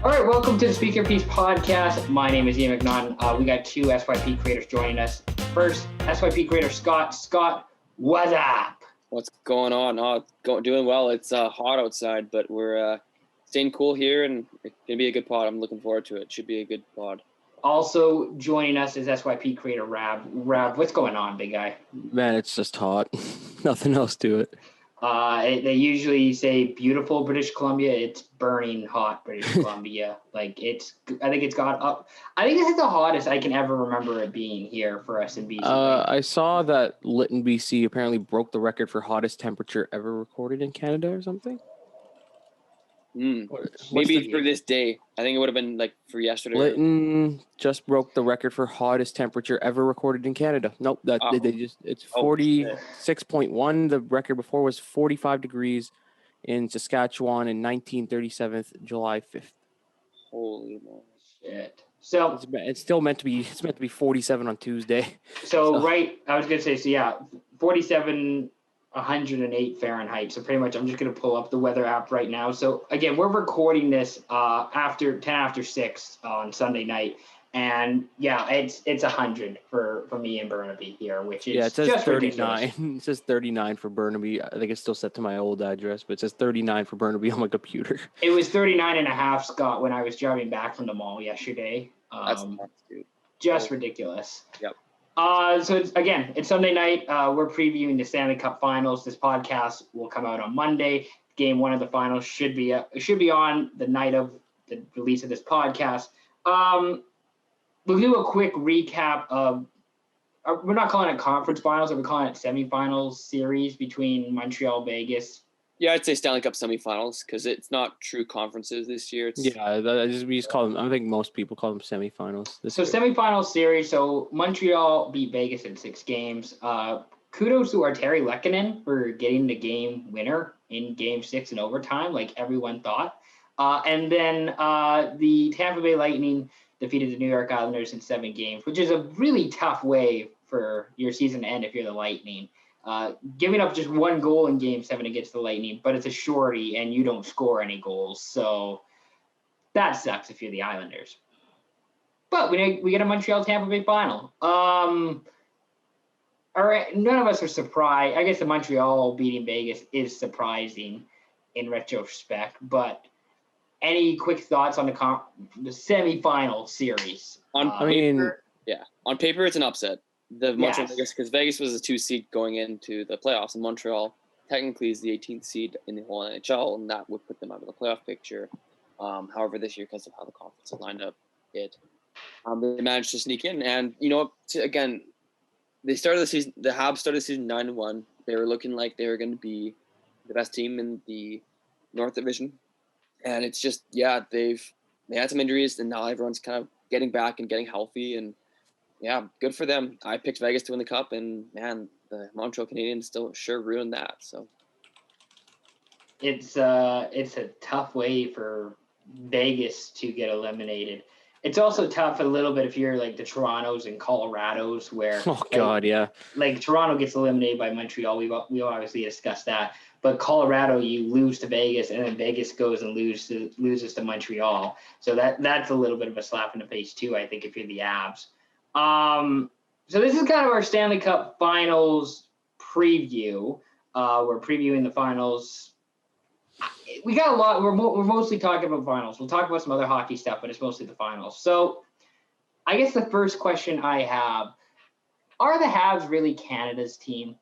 All right, welcome to the Speaker Piece podcast. My name is Ian McNaughton. We got two SYP creators joining us. First, SYP creator Scott. Scott, what's up? What's going on? Doing well. It's hot outside, but we're staying cool here, and it's gonna be a good pod. I'm looking forward to it. Should be a good pod. Also joining us is SYP creator Rab. Rab, what's going on, big guy? Man, it's just hot. Nothing else to it. They usually say beautiful British Columbia. It's burning hot British Columbia. I think it's got up. I think this is the hottest I can ever remember it being here for us in BC. I saw that Lytton, BC apparently broke the record for hottest temperature ever recorded in Canada or something. Maybe for this day. I think it would have been like for yesterday. Lytton just broke the record for hottest temperature ever recorded in Canada. Nope, it's 46.1. The record before was 45 degrees in Saskatchewan in 1937, July 5th. Holy moly. Shit. So it's still meant to be 47 on Tuesday. So right, I was gonna say 47. 108 Fahrenheit. So pretty much I'm just going to pull up the weather app right now. So again, we're recording this after 10 after 6 on Sunday night. And yeah, it's 100 for me in Burnaby here, which is it says just 39. Ridiculous. It says 39 for Burnaby. I think it's still set to my old address, but it says 39 for Burnaby on my computer. It was 39 and a half, Scott, when I was driving back from the mall yesterday. That's nuts, dude. Just ridiculous. Yep. So it's Sunday night. We're previewing the Stanley Cup Finals. This podcast will come out on Monday. Game one of the finals should be on the night of the release of this podcast. We'll do a quick recap of. We're not calling it conference finals. We're calling it semifinals series between Montreal, Vegas. Yeah, I'd say Stanley Cup semifinals because it's not true conferences this year. We just call them. I think most people call them semifinals. Semifinal series. So Montreal beat Vegas in 6 games. Kudos to Arturi Lehkonen for getting the game winner in Game 6 in overtime, like everyone thought. And then the Tampa Bay Lightning defeated the New York Islanders in 7 games, which is a really tough way for your season to end if you're the Lightning. Giving up just 1 goal in Game 7 against the Lightning, but it's a shorty and you don't score any goals. So that sucks if you're the Islanders. But we get a Montreal-Tampa Bay final. All right, none of us are surprised. I guess the Montreal beating Vegas is surprising in retrospect. But any quick thoughts on the semifinal series? On paper, it's an upset. The Montreal Vegas, because Vegas was a 2 seed going into the playoffs, and Montreal technically is the 18th seed in the whole NHL, and that would put them out of the playoff picture. However, this year, because of how the conference lined up, they managed to sneak in. And again, they started the season. The Habs started the season 9-1. They were looking like they were going to be the best team in the North Division, and it's just they had some injuries, and now everyone's kind of getting back and getting healthy and. Yeah, good for them. I picked Vegas to win the cup, and man, the Montreal Canadiens still sure ruined that. So it's a tough way for Vegas to get eliminated. It's also tough a little bit if you're like the Torontos and Colorados, where like Toronto gets eliminated by Montreal. We obviously discussed that, but Colorado, you lose to Vegas, and then Vegas goes and loses to Montreal. So that's a little bit of a slap in the face too. I think if you're the Avs. So this is kind of our Stanley Cup Finals preview. We're previewing the finals. We got a lot. We're mostly talking about finals. We'll talk about some other hockey stuff, but it's mostly the finals. So I guess the first question I have, are the Habs really Canada's team?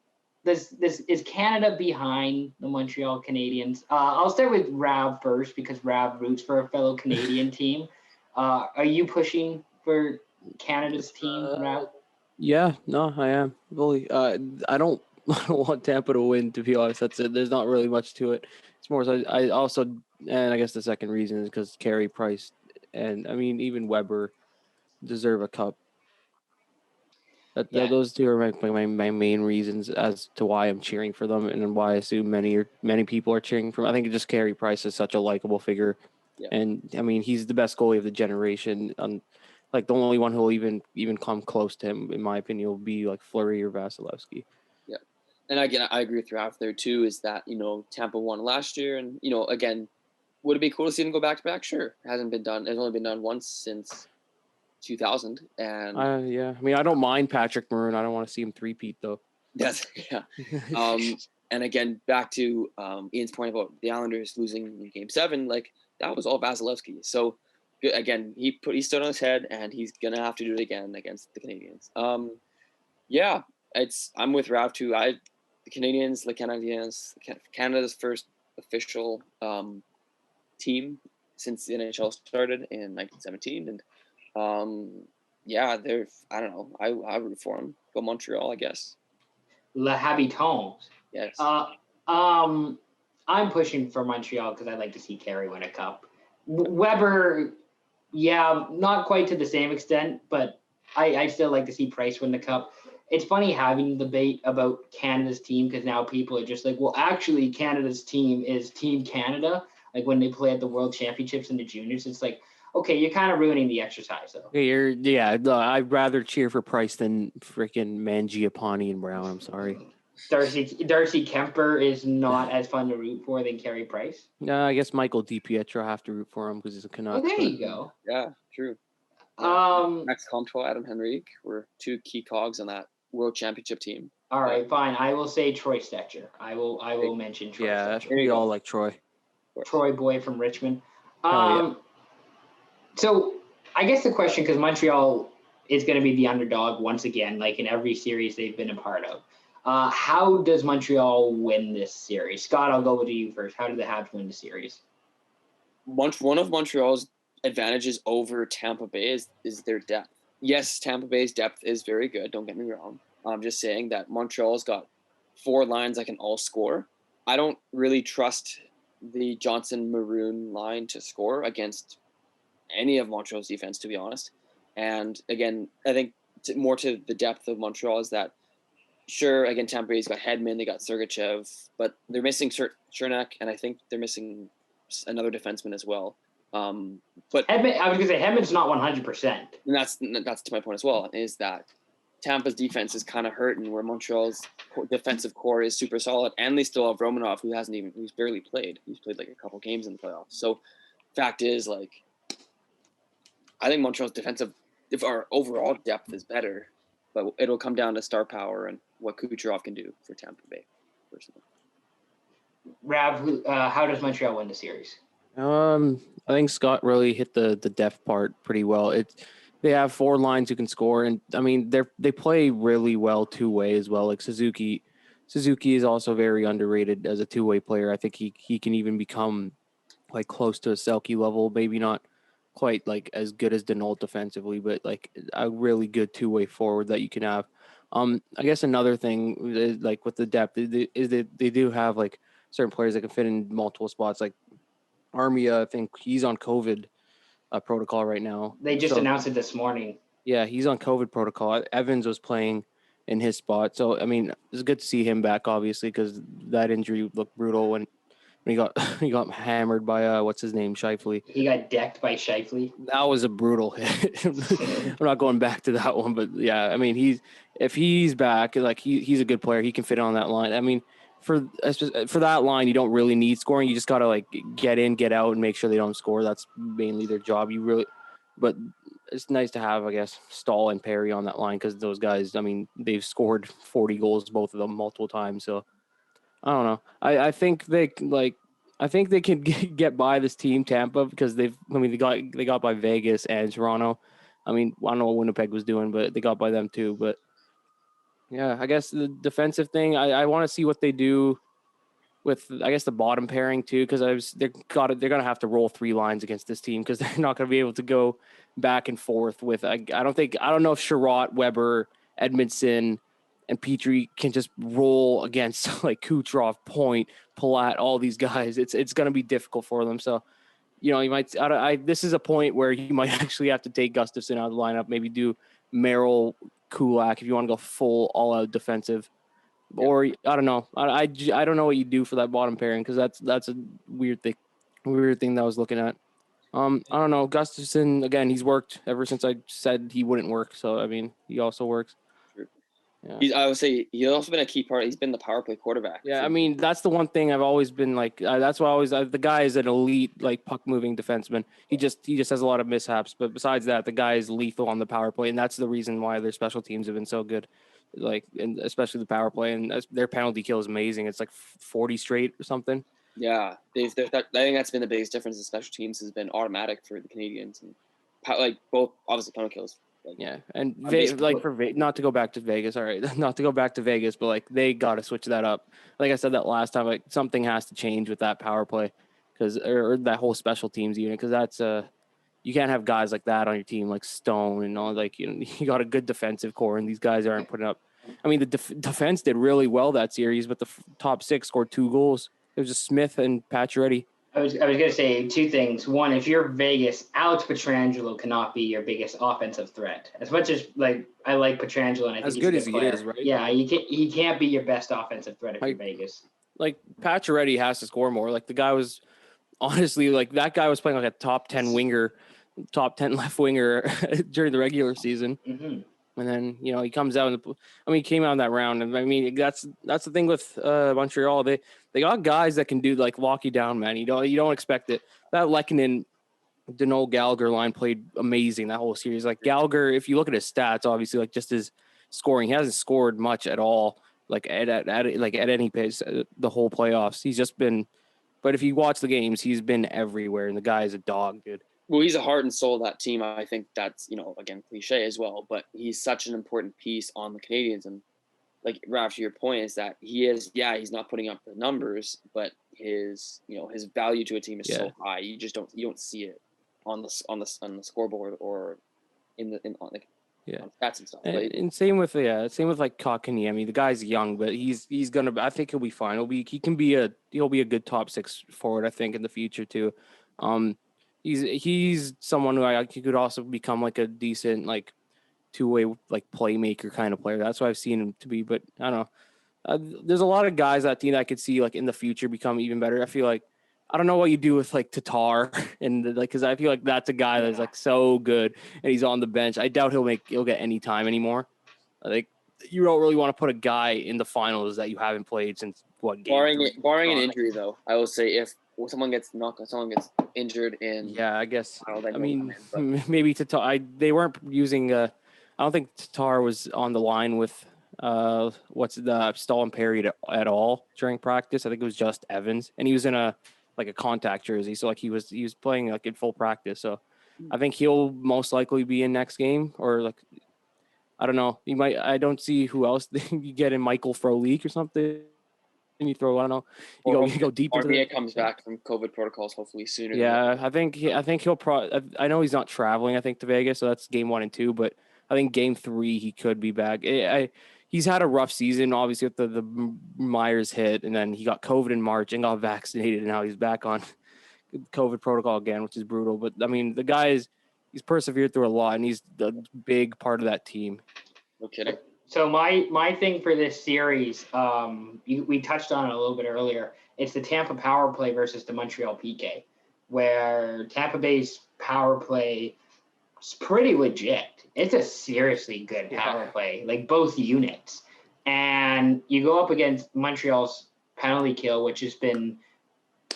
Is Canada behind the Montreal Canadiens? I'll start with Rab first because Rab roots for a fellow Canadian team. Are you pushing for Canada's team? Yeah, no, I am. Really, I don't want Tampa to win, to be honest. That's it. There's not really much to it. It's more so I also, and I guess the second reason is because Carey Price and even Weber deserve a cup. Those two are my main reasons as to why I'm cheering for them and why I assume many people are cheering for them. I think just Carey Price is such a likable figure, and he's the best goalie of the generation. Like the only one who will even come close to him, in my opinion, will be like Fleury or Vasilevsky. Yeah, and again, I agree with Ralph there too. Is that Tampa won last year, and again, Would it be cool to see them go back to back? Sure. It hasn't been done. It's only been done once since 2000. And yeah, I mean, I don't mind Patrick Maroon. I don't want to see him three-peat though. That's yeah. And again, back to Ian's point about the Islanders losing in Game 7, like that was all Vasilevsky. So again, he stood on his head, and he's gonna have to do it again against the Canadians. Yeah, I'm with Rav too. The Canadians, Canada's first official team since the NHL started in 1917, and they're I don't know. I root for them. Go Montreal, I guess. Le Habitants. Yes. I'm pushing for Montreal because I'd like to see Carey win a cup. Weber, yeah, not quite to the same extent, but I still like to see Price win the cup. It's funny having the debate about Canada's team because now people are just like, well, actually, Canada's team is Team Canada. Like when they play at the World Championships in the juniors, it's like, okay, you're kind of ruining the exercise, though. I'd rather cheer for Price than freaking Mangiapane and Brown. I'm sorry. Darcy Kemper is not as fun to root for than Carey Price. No, I guess Michael DiPietro have to root for him because he's a Canuck. Oh, there you go. Yeah, true. Max Comtois, Adam Henrique were two key cogs on that World Championship team. All right, fine. I will say Troy Stecher. I will mention Troy Stecher. We all like Troy. Troy boy from Richmond. So I guess the question, because Montreal is going to be the underdog once again, like in every series they've been a part of. How does Montreal win this series? Scott, I'll go with you first. How do the Habs win the series? One of Montreal's advantages over Tampa Bay is their depth. Yes, Tampa Bay's depth is very good. Don't get me wrong. I'm just saying that Montreal's got 4 lines that can all score. I don't really trust the Johnson-Maroon line to score against any of Montreal's defense, to be honest. And again, I think more to the depth of Montreal is that, sure, again, Tampa Bay's got Hedman, they got Sergachev, but they're missing Chernak, and I think they're missing another defenseman as well. But Hedman, I was going to say Hedman's not 100%. And that's to my point as well, is that Tampa's defense is kind of hurting where Montreal's defensive core is super solid, and they still have Romanov, who's barely played. He's played like a couple games in the playoffs. So fact is, like, I think Montreal's if our overall depth is better, but it'll come down to star power and what Kucherov can do for Tampa Bay, personally. Rav, how does Montreal win the series? I think Scott really hit the depth part pretty well. They have 4 lines who can score, and I mean they play really well two-way as well. Like Suzuki is also very underrated as a two-way player. I think he can even become like close to a Selke level, maybe not quite like as good as Denault defensively, but like a really good two-way forward that you can have. I guess another thing is, like with the depth is that they do have like certain players that can fit in multiple spots. Like Armia, I think he's on COVID protocol right now. They just announced it this morning. Yeah, he's on COVID protocol. Evans was playing in his spot. So, I mean, it's good to see him back, obviously, because that injury looked brutal when he got hammered by, what's his name, Scheifele. He got decked by Scheifele. That was a brutal hit. I'm not going back to that one, but yeah, I mean, if he's back, like he's a good player. He can fit on that line. I mean, for that line, you don't really need scoring. You just got to like get in, get out, and make sure they don't score. That's mainly their job. But it's nice to have, I guess, Stahl and Perry on that line because those guys, I mean, they've scored 40 goals, both of them, multiple times. So I don't know. I think they can get by this team, Tampa, because they got by Vegas and Toronto. I mean, I don't know what Winnipeg was doing, but they got by them too. But yeah, I guess the defensive thing, I want to see what they do with, I guess, the bottom pairing too, because they're gonna have to roll 3 lines against this team because they're not gonna be able to go back and forth with. I don't know if Sherratt, Weber, Edmondson, and Petrie can just roll against like Kucherov, Point, Palat, all these guys. It's gonna be difficult for them. So, you know, you might. This is a point where you might actually have to take Gustafsson out of the lineup. Maybe do Merrill, Kulak if you want to go full all-out defensive. Or I don't know. I don't know what you do for that bottom pairing because that's a weird thing that I was looking at. I don't know. Gustafsson, again, he's worked ever since I said he wouldn't work. So I mean, he also works. Yeah. I would say he's also been a key part. He's been the power play quarterback. Yeah, I mean, that's the one thing I've always been like. That's why the guy is an elite like puck moving defenseman. He just has a lot of mishaps, but besides that, the guy is lethal on the power play, and that's the reason why their special teams have been so good. Like, and especially the power play, and their penalty kill is amazing. It's like 40 straight or something. Yeah, I think that's been the biggest difference in special teams has been automatic for the Canadians, and like both obviously penalty kills. Like, yeah, and not to go back to Vegas. All right, not to go back to Vegas, but like they got to switch that up. Like I said that last time, like something has to change with that power play, or that whole special teams unit, because that's you can't have guys like that on your team, like Stone and all. Like you got a good defensive core, and these guys aren't putting up. I mean, the defense did really well that series, but the top six scored 2 goals. It was just Smith and Pacioretty. I was going to say 2 things. One, if you're Vegas, Alex Pietrangelo cannot be your biggest offensive threat. As much as I like Pietrangelo, and I think as good as he is, right? Yeah, he can't be your best offensive threat if you're Vegas. Like Pacioretty has to score more. Like the guy was honestly like that guy was playing like a top 10 winger, top 10 left winger during the regular season. Mm-hmm. And then, he comes out he came out in that round. And I mean, that's the thing with Montreal. They got guys that can do like lock you down, man. You don't expect it. That Lehkonen, Danault Gallagher line played amazing that whole series. Like Gallagher, if you look at his stats, obviously like just his scoring, he hasn't scored much at all. Like at any pace, the whole playoffs, he's just been. But if you watch the games, he's been everywhere, and the guy is a dog, dude. Well, he's a heart and soul of that team. I think that's, again, cliche as well, but he's such an important piece on the Canadians. And like, Ralph, to your point is that he's not putting up the numbers, but his value to a team is so high. You just don't see it on the scoreboard or on stats and stuff. And same with like Kotkaniemi. The guy's young, but he's gonna. I think he'll be fine. He'll be a good top 6 forward. I think in the future too. He's someone who he could also become like a decent like 2-way like playmaker kind of player. That's what I've seen him to be. But I don't know. There's a lot of guys that team that I could see like in the future become even better. I feel like I don't know what you do with like Tatar and like because I feel like that's a guy that's like so good and he's on the bench. I doubt he'll get any time anymore. I think you don't really want to put a guy in the finals that you haven't played since what game? Barring an injury though, I will say if someone gets injured in I guess maybe Tatar. They weren't using I don't think Tatar was on the line with Stahl and Perry at all during practice. I think it was just Evans, and he was in a contact jersey, so like he was playing like in full practice. So I think he'll most likely be in next game, or like I don't know. He might. I don't see who else you get in Michael Frolik or something. And you throw, I don't know, you go deep into it. Comes back from COVID protocols hopefully sooner. Yeah, I think he'll I know he's not traveling. I think to Vegas, so that's game 1 and 2. But I think game 3 he could be back. He's had a rough season, obviously with the Myers hit, and then he got COVID in March and got vaccinated, and now he's back on COVID protocol again, which is brutal. But I mean, the guy he's persevered through a lot, and he's a big part of that team. No kidding. So my thing for this series, we touched on it a little bit earlier. It's the Tampa power play versus the Montreal PK, where Tampa Bay's power play is pretty legit. It's a seriously good power play, like both units. And you go up against Montreal's penalty kill, which has been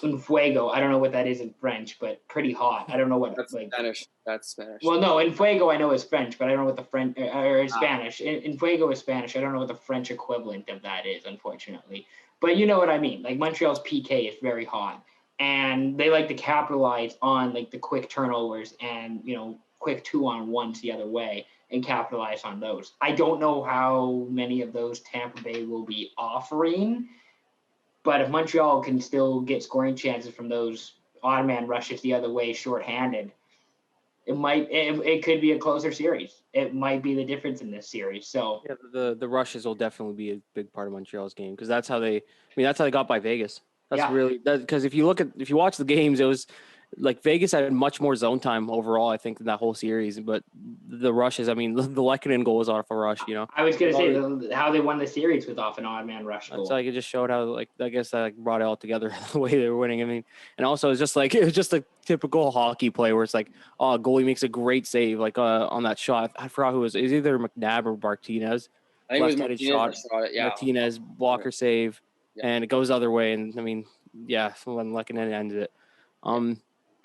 un fuego. I don't know what that is in French, but pretty hot. I don't know what that's Spanish. That's Spanish. Well, no, en fuego I know is French, but I don't know what the French or Spanish. En fuego is Spanish. I don't know what the French equivalent of that is, unfortunately. But you know what I mean. Like Montreal's PK is very hot, and they like to capitalize on like the quick turnovers and quick 2-on-1s the other way and capitalize on those. I don't know how many of those Tampa Bay will be offering. But if Montreal can still get scoring chances from those odd man rushes the other way shorthanded, it could be a closer series. It might be the difference in this series. So the rushes will definitely be a big part of Montreal's game because that's how they got by Vegas. That's really because if you watch the games, it was like Vegas had much more zone time overall, I think, than that whole series. But the rushes, I mean, the Lehkonen goal was off a rush, I was going to say how they won the series was off an odd man rush goal. That's like it just showed how, like, I guess that brought it all together the way they were winning. I mean, and also it was just a typical hockey play where it's like, goalie makes a great save, like on that shot. I forgot who it was. It was either McNabb or Martinez. I think it was left-handed Martinez shot. that shot it. Yeah. Martinez blocker save, Yeah. and it goes the other way. And I mean, yeah, someone like and ended it.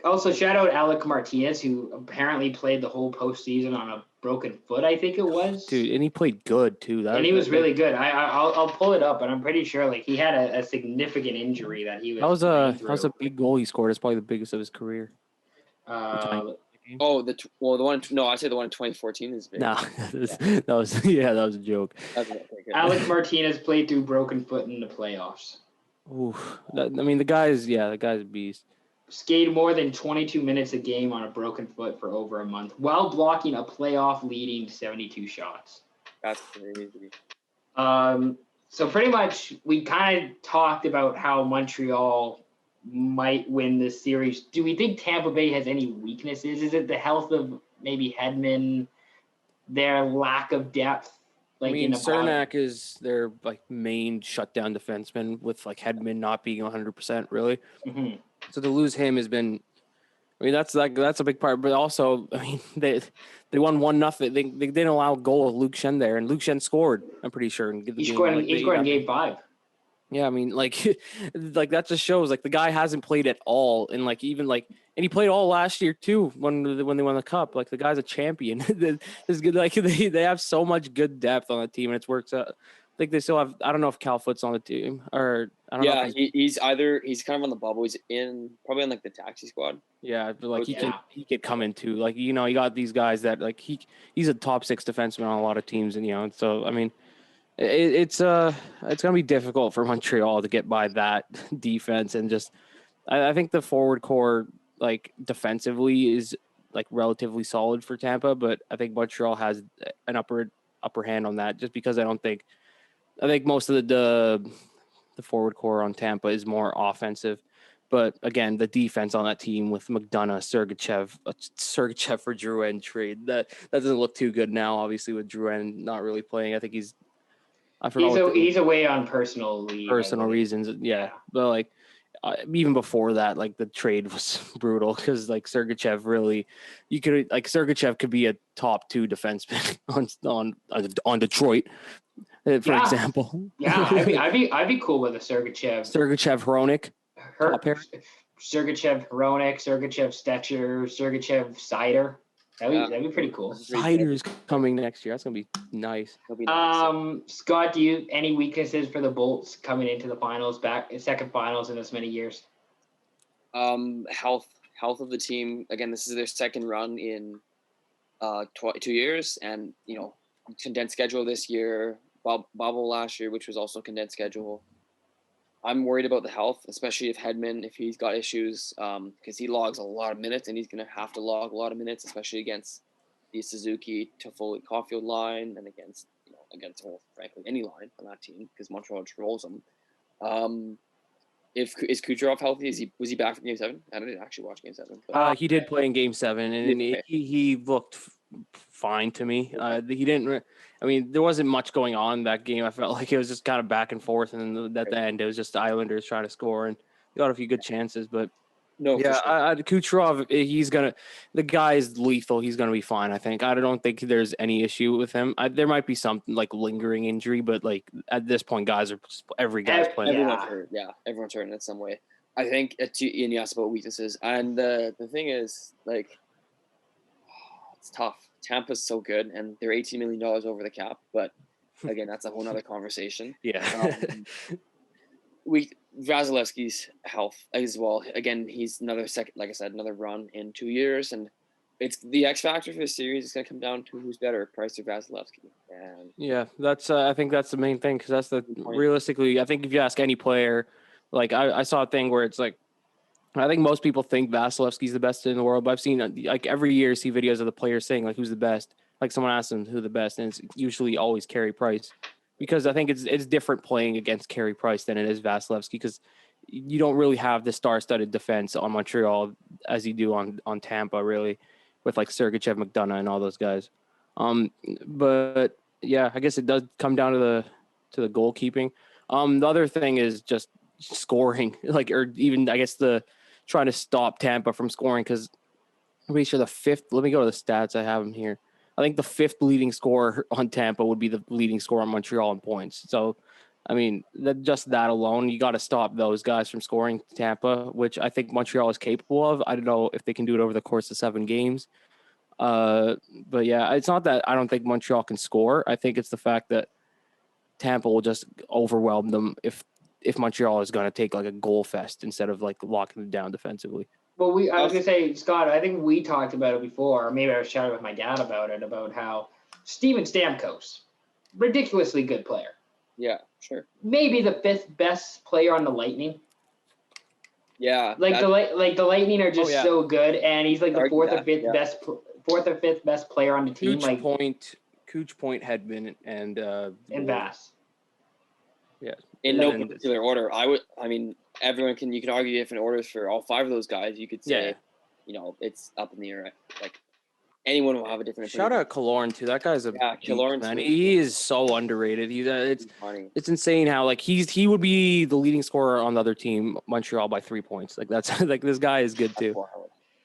Also, shout out Alec Martinez, who apparently played the whole postseason on a broken foot, I think it was. Dude, and he played good too. And he was really good. I'll pull it up, but I'm pretty sure like he had a significant injury that he was. That was a big goal he scored. It's probably the biggest of his career. the one. No, I say the one in 2014 is big. No, that was a joke. Alec Martinez played through broken foot in the playoffs. Oof. The guy's a beast. Skated more than 22 minutes a game on a broken foot for over a month while blocking a playoff leading 72 shots. That's crazy. So pretty much we kind of talked about how Montreal might win this series. Do we think Tampa Bay has any weaknesses? Is it the health of maybe Hedman, their lack of depth? Cernak is their main shutdown defenseman with Hedman not being 100% really. Mm-hmm. So to lose him has been, that's a big part. But also, they won 1-0. They didn't allow a goal of Luke Schenn there, and Luke Schenn scored. I'm pretty sure. He scored in Game 5. Yeah, that just shows the guy hasn't played at all, and and he played all last year too when they won the cup. The guy's a champion. It's good. They have so much good depth on the team, and it works out. I think they still have. I don't know if Cal Foot's on the team or I don't know. Yeah, he's kind of on the bubble. He's probably in the taxi squad. Yeah, but he could come in too. You got these guys that he's a top 6 defenseman on a lot of teams, and so it's gonna be difficult for Montreal to get by that defense, and just I think the forward core defensively is relatively solid for Tampa, but I think Montreal has an upper hand on that just because I think most of the forward core on Tampa is more offensive. But again, the defense on that team with McDonough, Sergachev for Drouin trade, that doesn't look too good now, obviously, with Drouin not really playing. I think he's away on personal reasons. Yeah. But even before that, the trade was brutal because Sergachev really, Sergachev could be a top 2 defenseman on Detroit. For example. Yeah, I'd be cool with a Sergachev. Hronik. Sergachev, Hronik, Sergachev, Stetcher, Sergachev, Sider. That'd be pretty cool. Sider's coming next year. That's gonna be nice. Scott, do you any weaknesses for the Bolts coming into the finals, second finals in this many years? Health of the team. Again, this is their second run in 2 years, and condensed schedule this year. Bubble last year, which was also condensed schedule. I'm worried about the health, especially if Hedman, if he's got issues, because he logs a lot of minutes, and he's going to have to log a lot of minutes, especially against the Suzuki, Toffoli, Caulfield line, and against frankly any line on that team, because Montreal just rolls them. Is Kucherov healthy? Was he back from Game 7? I didn't actually watch Game 7. But, he did play in Game 7, and he looked fine to me. He didn't. There wasn't much going on that game. I felt like it was just kind of back and forth, and then at the end, it was just the Islanders trying to score, and they got a few good chances. But Kucherov, the guy is lethal. He's gonna be fine. I think. I don't think there's any issue with him. There might be some lingering injury, but at this point, every guy's playing. Everyone's hurt. Yeah, everyone's hurt in some way. I think you asked about weaknesses, and the thing is it's tough. Tampa's so good, and they're $18 million over the cap. But again, that's a whole nother conversation. Yeah. Vasilevsky's health as well. Again, he's another another run in 2 years, and it's the X factor for the series is going to come down to who's better, Price or Vasilevsky. And yeah, that's I think that's the main thing because that's realistically. I think if you ask any player, I saw a thing where it's I think most people think Vasilevsky's the best in the world, but I've seen every year see videos of the players saying who's the best. Someone asks them who the best, and it's usually always Carey Price, because I think it's different playing against Carey Price than it is Vasilevsky, because you don't really have the star-studded defense on Montreal as you do on Tampa, really, with Sergachev, McDonough, and all those guys. But yeah, I guess it does come down to the goalkeeping. The other thing is just scoring, or even I guess trying to stop Tampa from scoring, because I'm pretty sure the fifth. Let me go to the stats. I have them here. I think the 5th leading scorer on Tampa would be the leading scorer on Montreal in points. So, I mean, just that alone, you got to stop those guys from scoring Tampa, which I think Montreal is capable of. I don't know if they can do it over the course of 7 games. But yeah, it's not that I don't think Montreal can score. I think it's the fact that Tampa will just overwhelm them if Montreal is going to take like a goal fest instead of like locking them down defensively. Well, I was going to say, Scott, I think we talked about it before, or maybe I was chatting with my dad about it, about how Steven Stamkos, ridiculously good player. Yeah, sure. Maybe the 5th best player on the Lightning. Yeah. Like the Lightning are just so good, and he's like the 4th or 5th best player on the team. Cooch Point, Hedman, and Bass. Yeah. In no particular order. Everyone you could argue different orders for all 5 of those guys. You could say, it's up in the air. Like anyone will have a different opinion. Shout out Killorn too. That guy's Killorn, man. He is so underrated. It's insane how like he would be the leading scorer on the other team, Montreal, by 3 points. Like that's like this guy is good too.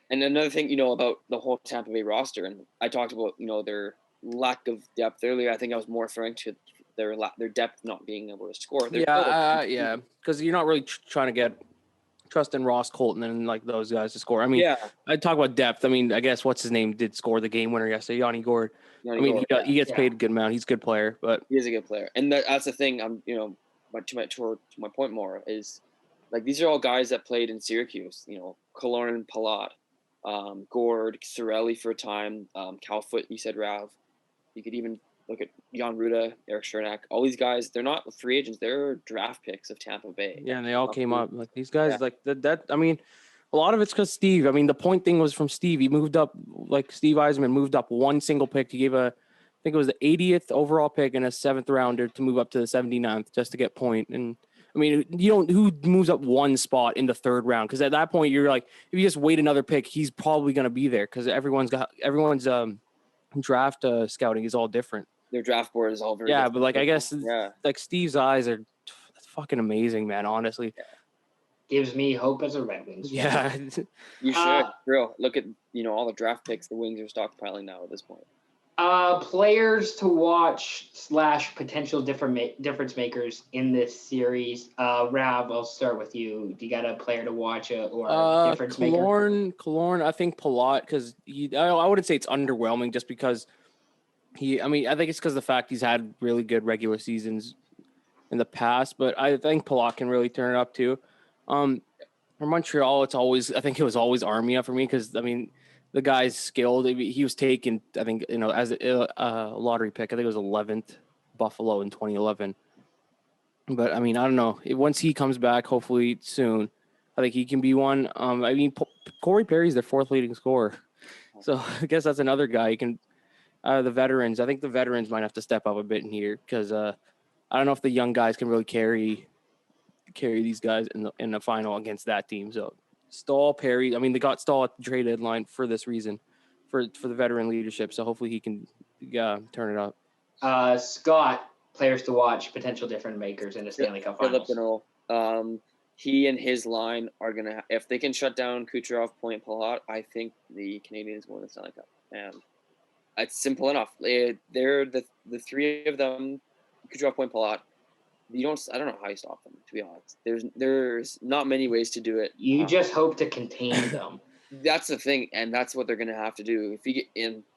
And another thing, about the whole Tampa Bay roster, and I talked about their lack of depth earlier. I think I was more referring to their depth not being able to score. Because you're not really trying to get trusting Ross Colton and like those guys to score. I mean, I talk about depth. I mean, I guess what's his name did score the game winner yesterday, Yanni Gourde. He gets paid a good amount. He's a good player, but he is a good player, and that's the thing. But to my point more is like these are all guys that played in Syracuse. Killorn, Palat, Gourde, Cirelli for a time, Cal Foote. You said Rav. You could even look at Jan Ruda, Eric Chernak. All these guys, they're not free agents. They're draft picks of Tampa Bay. Yeah, and they all came up. Like these guys, like that. I mean, a lot of it's because Steve. I mean, the point thing was from Steve. He moved up, like Steve Eisman moved up one single pick. He gave I think it was the 80th overall pick and a 7th rounder to move up to the 79th just to get point. And I mean, who moves up one spot in the 3rd round? Because at that point, you're like, if you just wait another pick, he's probably going to be there because everyone's draft scouting is all different. Their draft board is all very different. But like I guess like Steve's eyes are fucking amazing, man. Honestly, gives me hope as a Red Wings. Yeah, you should. Real look at all the draft picks the Wings are stockpiling now at this point. Players to watch / potential difference makers in this series. Rav, I'll start with you. Do you got a player to watch or difference maker? Killorn, I think Palat because I wouldn't say it's underwhelming just because. I think it's because of the fact he's had really good regular seasons in the past, but I think Palat can really turn it up too. For Montreal, it was always Armia for me because the guy's skilled. He was taken, I think, as a lottery pick. I think it was 11th Buffalo in 2011. But I don't know. Once he comes back, hopefully soon, I think he can be one. Corey Perry's their 4th leading scorer, so I guess that's another guy you can. The veterans, I think the veterans might have to step up a bit in here because I don't know if the young guys can really carry these guys in the final against that team. So Stahl, Perry, they got Stahl at the trade deadline for this reason, for the veteran leadership. So hopefully he can turn it up. Scott, players to watch, potential difference makers in the Stanley Cup Finals. He and his line are gonna if they can shut down Kucherov, Point, Palat, I think the Canadians win the Stanley Cup. And it's simple enough. They're the 3 of them, Kucherov, Point, Palat. I don't know how you stop them, to be honest. There's not many ways to do it. You just hope to contain them. That's the thing, and that's what they're going to have to do.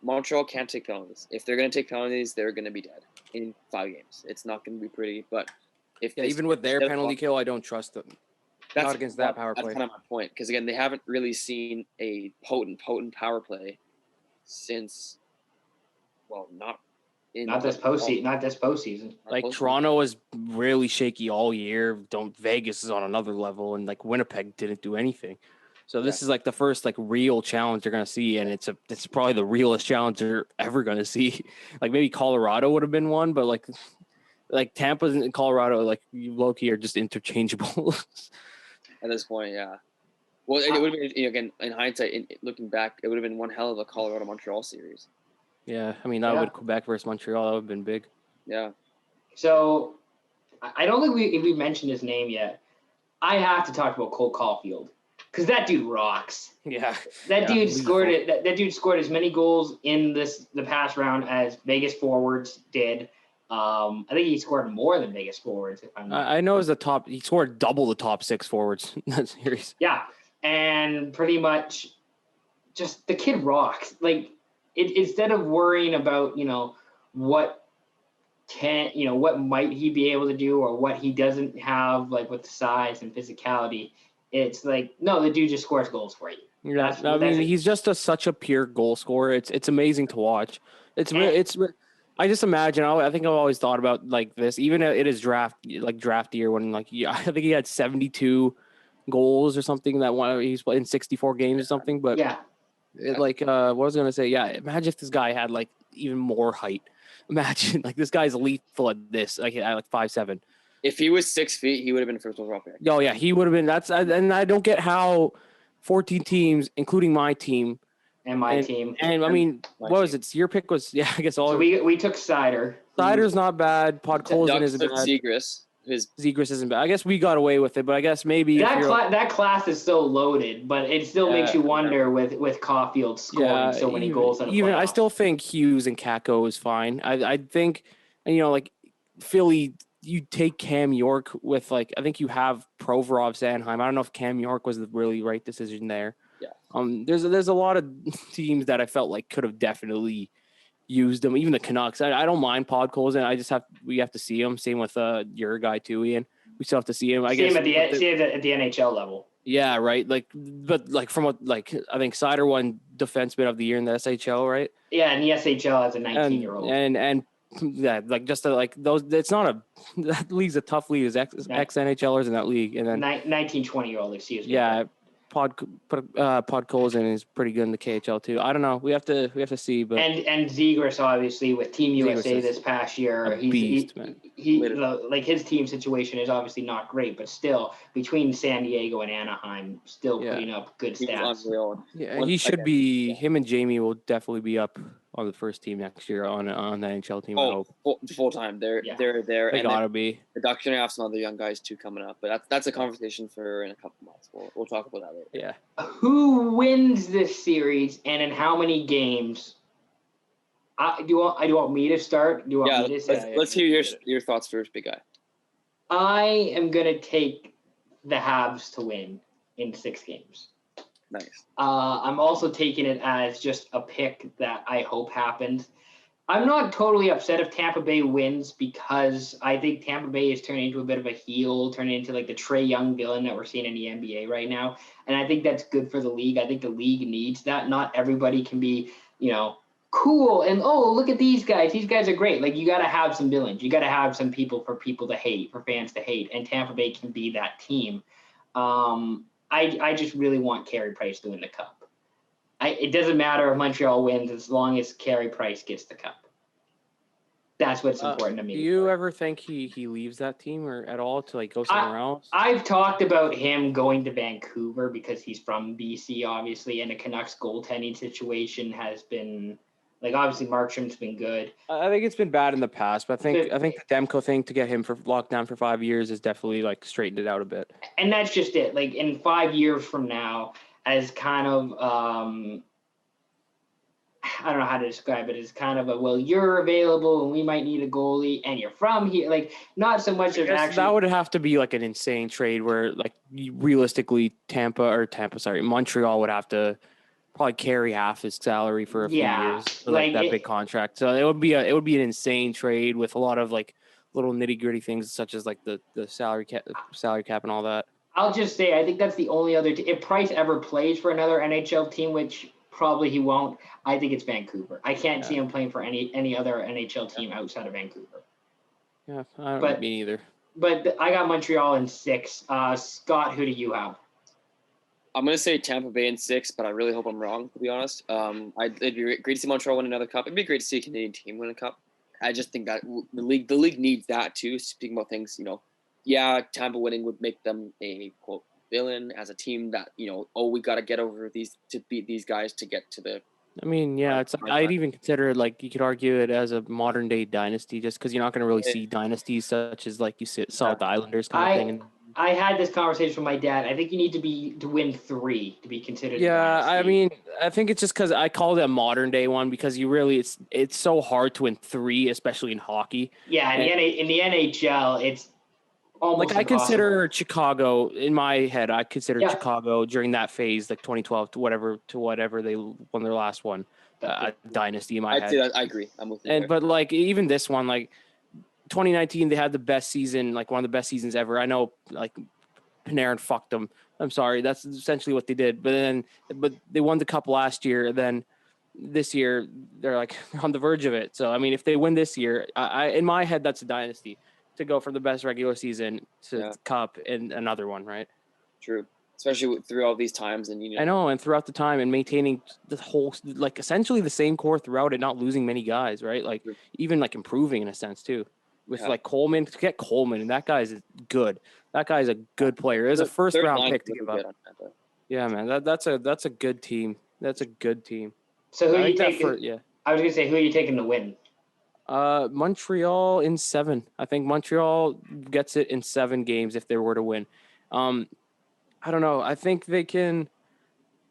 Montreal can't take penalties. If they're going to take penalties, they're going to be dead in 5 games. It's not going to be pretty, but even with their penalty kill, I don't trust them. Not against that power play. That's kind of my point, because again, they haven't really seen a potent power play since. Well, not this postseason. Like Toronto is really shaky all year. Vegas is on another level, and like Winnipeg didn't do anything. So this is like the first like real challenge they're gonna see, and it's probably the realest challenge they're ever gonna see. Like maybe Colorado would have been one, but like Tampa and Colorado, like low key are just interchangeable at this point. Yeah. Well, it would have been again in hindsight, looking back, it would have been one hell of a Colorado Montreal series. Yeah, that would Quebec versus Montreal. That would have been big. Yeah. So, I don't think we mentioned his name yet. I have to talk about Cole Caulfield. because that dude rocks. Yeah. That dude scored it. That dude scored as many goals in the past round as Vegas forwards did. I think he scored more than Vegas forwards. If I'm not. I know he scored double the top 6 forwards in that series. Yeah, and pretty much, just the kid rocks. Like instead of worrying about what might he be able to do or what he doesn't have, like with size and physicality, it's like, no, the dude just scores goals for you. Yeah, he's just such a pure goal scorer. It's amazing to watch. I just imagine. I think I've always thought about like this. Even it is draft year when I think he had 72 goals or something that one he's in 64 games or something. But yeah, what was I gonna say? Yeah, imagine if this guy had like even more height. Imagine like this guy's lethal at this. Like at 5'7". If he was 6 feet, he would have been a first overall pick. Oh yeah, he would have been. And I don't get how 14 teams, including my team. And my team. And I mean, what was it? Your pick was, I guess all. So we took Seider. Seider's not bad. Podkolzin isn't bad. Zegras. Zegras isn't bad. I guess we got away with it, but I guess maybe that class is so loaded, but it still makes you wonder with Caulfield scoring so many goals in a playoff. I still think Hughes and Kakko is fine. I think, like Philly, you take Cam York with I think you have Provorov, Sanheim. I don't know if Cam York was the really right decision there. Yeah. There's a lot of teams that I felt like could have definitely used them. Even the Canucks. I don't mind Podkolzin. We have to see him. Same with your guy too, Ian. We still have to see him. I guess at the NHL level. Yeah, right. From what I think Seider won Defenseman of the Year in the SHL, right? Yeah, in the SHL as a 19-year-old. And yeah, those. It's not that league's a tough league. Is ex NHLers in that league, and then 19, 20-year-old. Excuse me. Yeah. Podkolzin is pretty good in the KHL too. I don't know. We have to see, but and Zegras obviously with Team USA this past year, man. His team situation is obviously not great, but still between San Diego and Anaheim, still putting up good stats. Yeah, he should be. Him and Jamie will definitely be up on the first team next year on the NHL team. I hope full time. They're there. They gotta be. The Ducks are gonna have some other young guys too coming up, but that's a conversation for in a couple months. We'll talk about that later. Yeah. Who wins this series and in how many games? Do you want me to start? Do you want me to say? Let's hear your thoughts first, big guy. I am gonna take the Habs to win in 6 games. Nice. I'm also taking it as just a pick that I hope happens. I'm not totally upset if Tampa Bay wins because I think Tampa Bay is turning into a bit of a heel, turning into like the Trae Young villain that we're seeing in the NBA right now. And I think that's good for the league. I think the league needs that. Not everybody can be, cool and, oh, look at these guys. These guys are great. Like, you got to have some villains. You got to have some people to hate, for fans to hate. And Tampa Bay can be that team. I just really want Carey Price to win the cup. It doesn't matter if Montreal wins as long as Carey Price gets the cup. That's what's important to me. Do you ever think he leaves that team or at all to go somewhere else? I've talked about him going to Vancouver because he's from BC, obviously, and the Canucks goaltending situation has been obviously Markstrom's been good. I think it's been bad in the past, but I think the Demko thing to get him for locked down for 5 years is definitely straightened it out a bit. And that's just it. In 5 years from now, as kind of I don't know how to describe it. It's kind of you're available and we might need a goalie and you're from here. Not so much as actually. That would have to be an insane trade where realistically Montreal would have to probably carry half his salary for a few years for that big contract. So it would be an insane trade with a lot of little nitty gritty things such as the salary cap and all that. I'll just say I think that's the only other if Price ever plays for another NHL team, which probably he won't. I think it's Vancouver. I can't see him playing for any other NHL team outside of Vancouver. Yeah, I don't me either. But I got Montreal in 6. Scott, who do you have? I'm going to say Tampa Bay in 6, but I really hope I'm wrong, to be honest. It'd be great to see Montreal win another cup. It'd be great to see a Canadian team win a cup. I just think that the league needs that too. Speaking about things, Tampa winning would make them a quote villain as a team that we got to get over these to beat these guys to get to the. I mean, yeah, it's I'd even consider it you could argue it as a modern day dynasty, just because you're not going to really see dynasties such as you saw with the Islanders kind of thing. I had this conversation with my dad. I think you need to win 3 to be considered. Yeah, I mean, I think it's just because I called it a modern day one because it's so hard to win 3, especially in hockey. Yeah, in the NHL, it's almost like I impossible. consider Chicago in my head. I consider Chicago during that phase, like 2012 to whatever they won their last one, dynasty in my head. I agree. I'm with you. And but like even this one, like 2019, they had the best season, like one of the best seasons ever. I know, like Panarin fucked them. I'm sorry, that's essentially what they did. But they won the cup last year. Then this year they're like on the verge of it. So I mean, if they win this year, I in my head that's a dynasty to go from the best regular season to the cup and another one, right? True, especially through all these times, and I know, and throughout the time and maintaining the whole, like essentially the same core throughout it, not losing many guys, right? Like even like improving in a sense too. With like Coleman, to get Coleman, and that guy's good. That guy's a good player. It was a first round pick to give up. Yeah, man, that's a good team. That's a good team. So who are you taking? I was gonna say, who are you taking to win? Montreal in 7. I think Montreal gets it in 7 games if they were to win. I don't know. I think they can.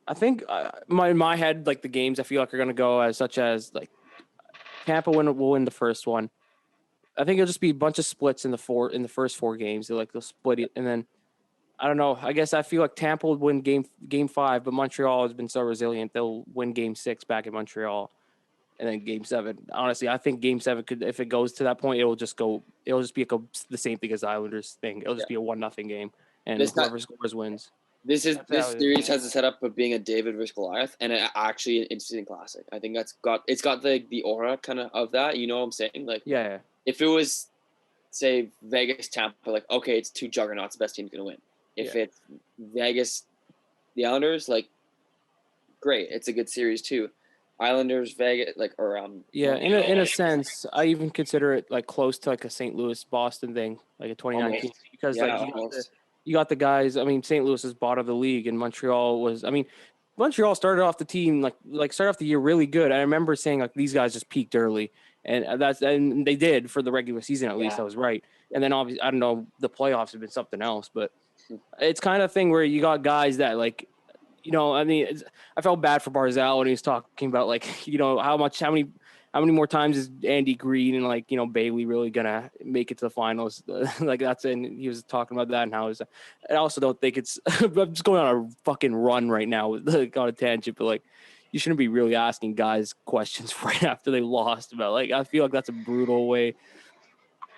I think in my head, like the games I feel like are going to go as such as like Tampa will win the first one. I think it'll just be a bunch of splits in the first 4 games. They'll split it, and then I don't know. I guess I feel like Tampa will win game 5, but Montreal has been so resilient they'll win game 6 back in Montreal. And then game 7, honestly, I think game 7 could, if it goes to that point, it'll just be the same thing as the Islanders thing. It'll just be a 1-0 game, and whoever scores wins. This series has a setup of being a David versus Goliath, and actually an interesting classic. I think it's got the aura kind of that. You know what I'm saying? Like, yeah. If it was, say, Vegas Tampa, like, okay, it's 2 juggernauts, the best team's gonna win. If it's Vegas, the Islanders, like, great, it's a good series too. Islanders, Vegas, like, or in a sense, I even consider it like close to like a St. Louis Boston thing, like a 2019, because you got the guys. I mean, St. Louis is bottom of the league, and Montreal was. I mean, Montreal started off the team like started off the year really good. I remember saying like these guys just peaked early, and they did for the regular season at least. I was right, and then obviously I don't know, the playoffs have been something else, but it's kind of thing where you got guys that like. You know, I mean, I felt bad for Barzal when he was talking about like, you know, how many more times is Andy Green and like, you know, Bailey really gonna make it to the finals? Like that's, and he was talking about that and how I also don't think it's. I'm just going on a fucking run right now like on a tangent, but like, you shouldn't be really asking guys questions right after they lost about. Like, I feel like that's a brutal way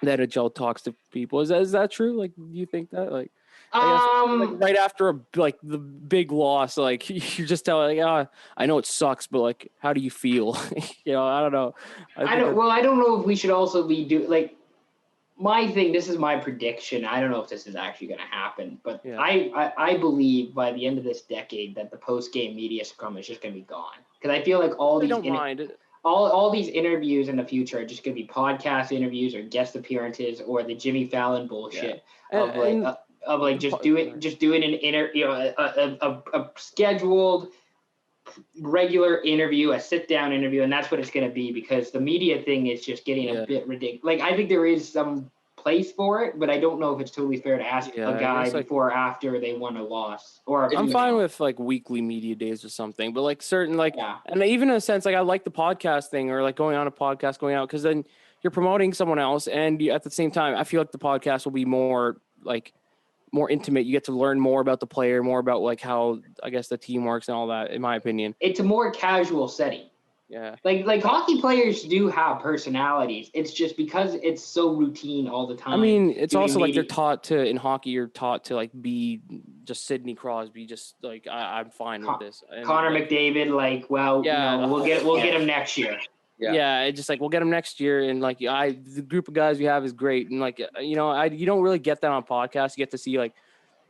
that NHL talks to people. Is that true? Like, do you think that like? Like right after the big loss, like you're just telling, like, I know it sucks, but like, how do you feel? You know, I don't know. I don't know if we should also be my thing. This is my prediction. I don't know if this is actually going to happen, but I believe by the end of this decade that the post game media scrum is just going to be gone, because I feel like all these interviews in the future are just going to be podcast interviews or guest appearances or the Jimmy Fallon bullshit of just doing a scheduled regular interview, a sit down interview, and that's what it's going to be, because the media thing is just getting a bit ridiculous. Like, I think there is some place for it, but I don't know if it's totally fair to ask a guy before or after they won a loss. Or I'm fine with like weekly media days or something, but like certain and even in a sense, like I like the podcast thing or like going on a podcast, going out, because then you're promoting someone else, and at the same time, I feel like the podcast will be more intimate. You get to learn more about the player, more about like how I guess the team works and all that, in my opinion. It's a more casual setting. Yeah. Like hockey players do have personalities. It's just because it's so routine all the time. I mean, it's also like in hockey, you're taught to like be just Sidney Crosby, just like I'm fine with this. And Connor McDavid, we'll get him next year. Yeah, it's just like we'll get him next year, and like the group of guys we have is great, and like you don't really get that on podcasts. You get to see like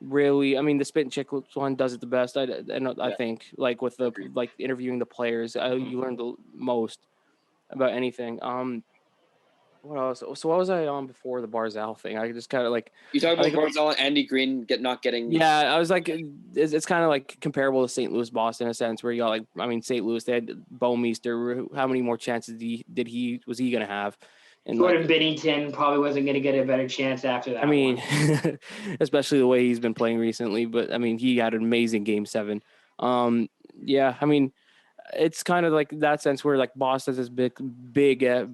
really, I mean, the Spit and Chicklets one does it the best. I think like with the like interviewing the players, you learn the most about anything. What else? So what was I on before the Barzal thing? I just kind of like you talk about Barzal and Andy Green not getting. Yeah, I was like, it's kind of like comparable to St. Louis Boston in a sense, where you got like, I mean, St. Louis, they had Bouwmeester. How many more chances was he gonna have And Jordan Binnington probably wasn't going to get a better chance after that. I mean, especially the way he's been playing recently. But I mean, he had an amazing Game 7. Yeah, I mean, it's kind of like that sense where like Boston's this big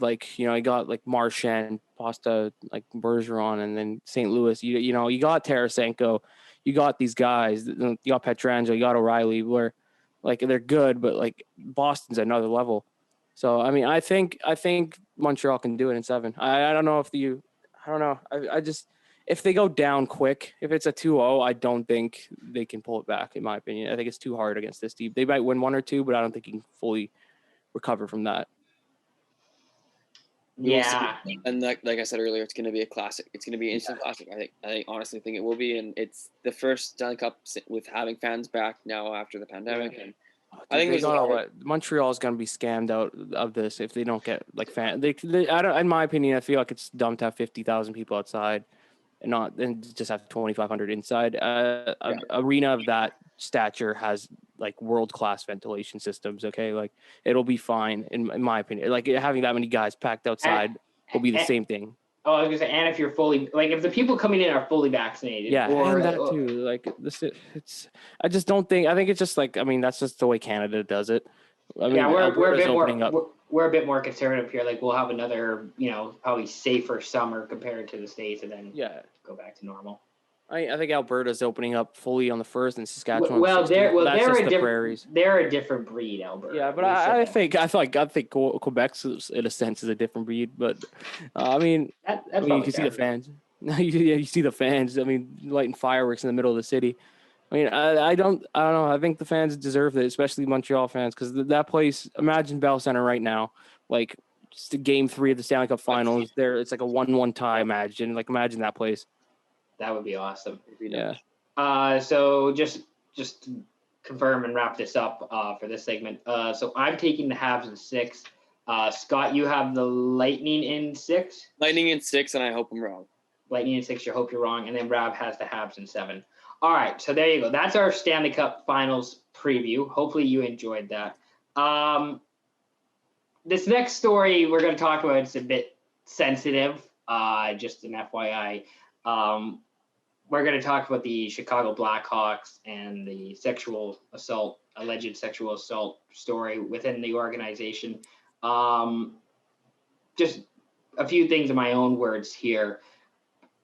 like, you know, you got like Marchand, Pasta, like Bergeron, and then St. Louis. You know, you got Tarasenko, you got these guys, you got Pietrangelo, you got O'Reilly, where like they're good, but like Boston's another level. So I mean, I think Montreal can do it in 7. I don't know if I don't know. I just if they go down quick, if it's a 2-0, I don't think they can pull it back, in my opinion. I think it's too hard against this team. They might win 1 or 2, but I don't think you can fully recover from that. Yeah. And like I said earlier, it's going to be a classic. It's going to be an instant classic. I honestly think it will be. And it's the first Stanley Cup with having fans back now after the pandemic. And I think Montreal is going to be scammed out of this if they don't get like fans. I don't. In my opinion, I feel like it's dumb to have 50,000 people outside and just have 2,500 inside. Arena of that stature has like world-class ventilation systems. Okay, like it'll be fine in my opinion. Like having that many guys packed outside will be the same thing. Oh, I was gonna say, and if you're fully, like, if the people coming in are fully vaccinated, and that too. Like I just don't think. I think it's just like, I mean, that's just the way Canada does it. I mean, we're a bit more conservative here. Like, we'll have another, you know, probably safer summer compared to the States, and then go back to normal. I think Alberta's opening up fully on the 1st, and Saskatchewan. They're a different breed, Alberta. Yeah, but I think Quebec's in a sense is a different breed. But I mean, you can see the fans. You see the fans. I mean, lighting fireworks in the middle of the city. I mean, I don't know. I think the fans deserve it, especially Montreal fans, because that place. Imagine Bell Center right now, like just Game 3 of the Stanley Cup Finals. It's like a 1-1 tie. Imagine that place. That would be awesome. Yeah. So just to confirm and wrap this up for this segment. So I'm taking the Habs in 6. Scott, you have the Lightning in 6. Lightning in 6, and I hope I'm wrong. Lightning in 6. You hope you're wrong, and then Rob has the Habs in 7. All right, so there you go. That's our Stanley Cup Finals preview. Hopefully you enjoyed that. This next story we're going to talk about, it's a bit sensitive. Just an FYI. We're going to talk about the Chicago Blackhawks and the alleged sexual assault story within the organization. Just a few things in my own words here.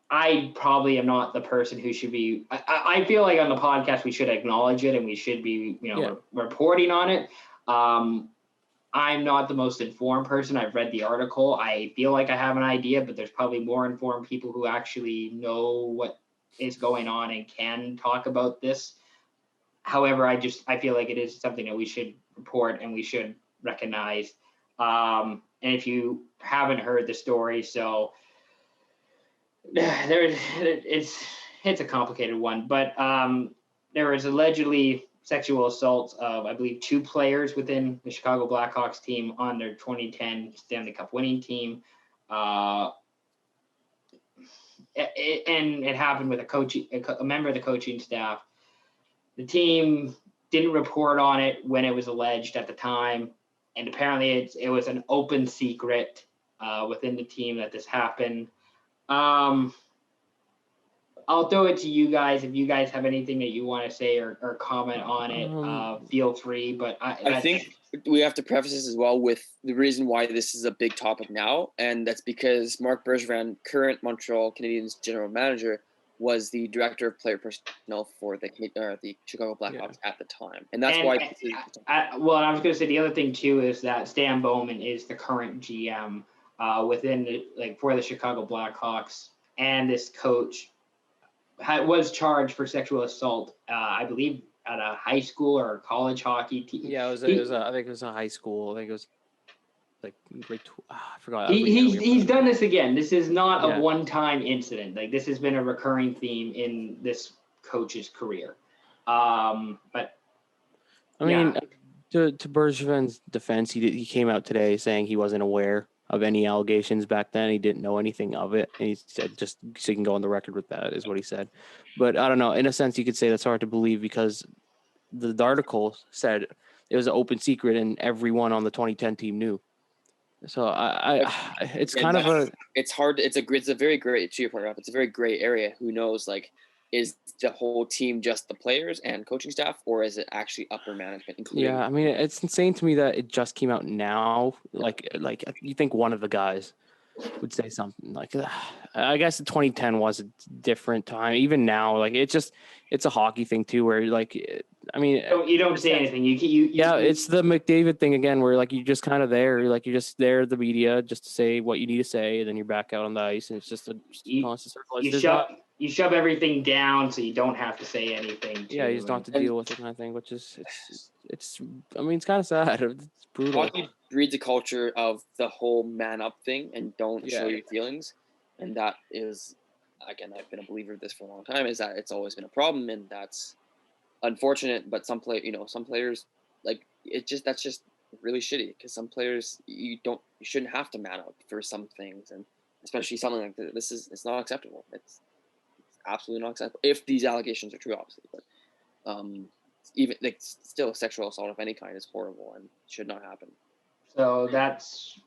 I probably am not the person who should be. I feel like on the podcast we should acknowledge it and we should be, reporting on it. I'm not the most informed person. I've read the article. I feel like I have an idea, but there's probably more informed people who actually know what is going on and can talk about this. However, I feel like it is something that we should report and we should recognize. And if you haven't heard the story, so it's a complicated one, but there was allegedly sexual assaults of, I believe, 2 players within the Chicago Blackhawks team on their 2010 Stanley Cup winning team. And it happened with a member of the coaching staff. The team didn't report on it when it was alleged at the time, and apparently it was an open secret within the team that this happened. I'll throw it to you guys. If you guys have anything that you want to say or comment on it, feel free. But I think we have to preface this as well with the reason why this is a big topic now, and that's because Marc Bergevin, current Montreal Canadiens general manager, was the director of player personnel for the Chicago Blackhawks at the time, and that's why. I was going to say the other thing too is that Stan Bowman is the current GM for the Chicago Blackhawks, and this coach was charged for sexual assault, I believe, at a high school or college hockey team. Yeah, I think it was a high school. I think it was like grade 2. I forgot. He's done this again. This is not a one-time incident. Like, this has been a recurring theme in this coach's career. But I mean, to Bergevin's defense, he came out today saying he wasn't aware of any allegations back then. He didn't know anything of it. And he said, just so you can go on the record with that, is what he said. But I don't know. In a sense, you could say that's hard to believe because the article said it was an open secret and everyone on the 2010 team knew. So it's kind of a. It's hard. It's a very great. To your point, Rob, it's a very gray area. Who knows? Like, is the whole team just the players and coaching staff, or is it actually upper management? Including Yeah, I mean, it's insane to me that it just came out now. Like you think one of the guys would say something like, I guess 2010 was a different time. Even now, like it's a hockey thing too, where like, I mean, you don't say anything. It's the McDavid thing again, where like you're just kind of there, like you're just there, the media, just to say what you need to say, and then you're back out on the ice, and it's just a constant circle. You shove everything down so you don't have to say anything. You just don't have to deal with it, kind of thing, which is it's. I mean, it's kind of sad. It's brutal. Hockey breeds a culture of the whole man up thing and don't show your feelings, and that is, again, I've been a believer of this for a long time. Is that it's always been a problem, and that's unfortunate. But some players like that's just really shitty because some players you shouldn't have to man up for some things, and especially something like this it's not acceptable. It's absolutely not acceptable if these allegations are true, obviously. But even like still sexual assault of any kind is horrible and should not happen. So that's,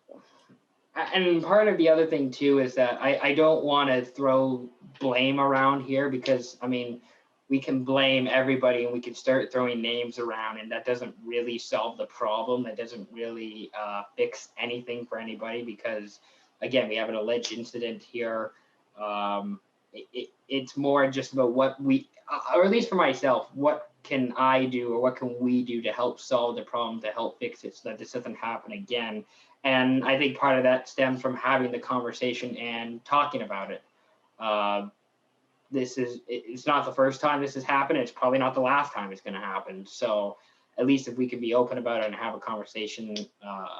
and part of the other thing too is that I don't want to throw blame around here because I mean we can blame everybody and we can start throwing names around and that doesn't really solve the problem. That doesn't really fix anything for anybody because again we have an alleged incident here. It's more just about what we, or at least for myself, what can I do or what can we do to help solve the problem, to help fix it so that this doesn't happen again. And I think part of that stems from having the conversation and talking about it. It's not the first time this has happened. It's probably not the last time it's going to happen. So at least if we can be open about it and have a conversation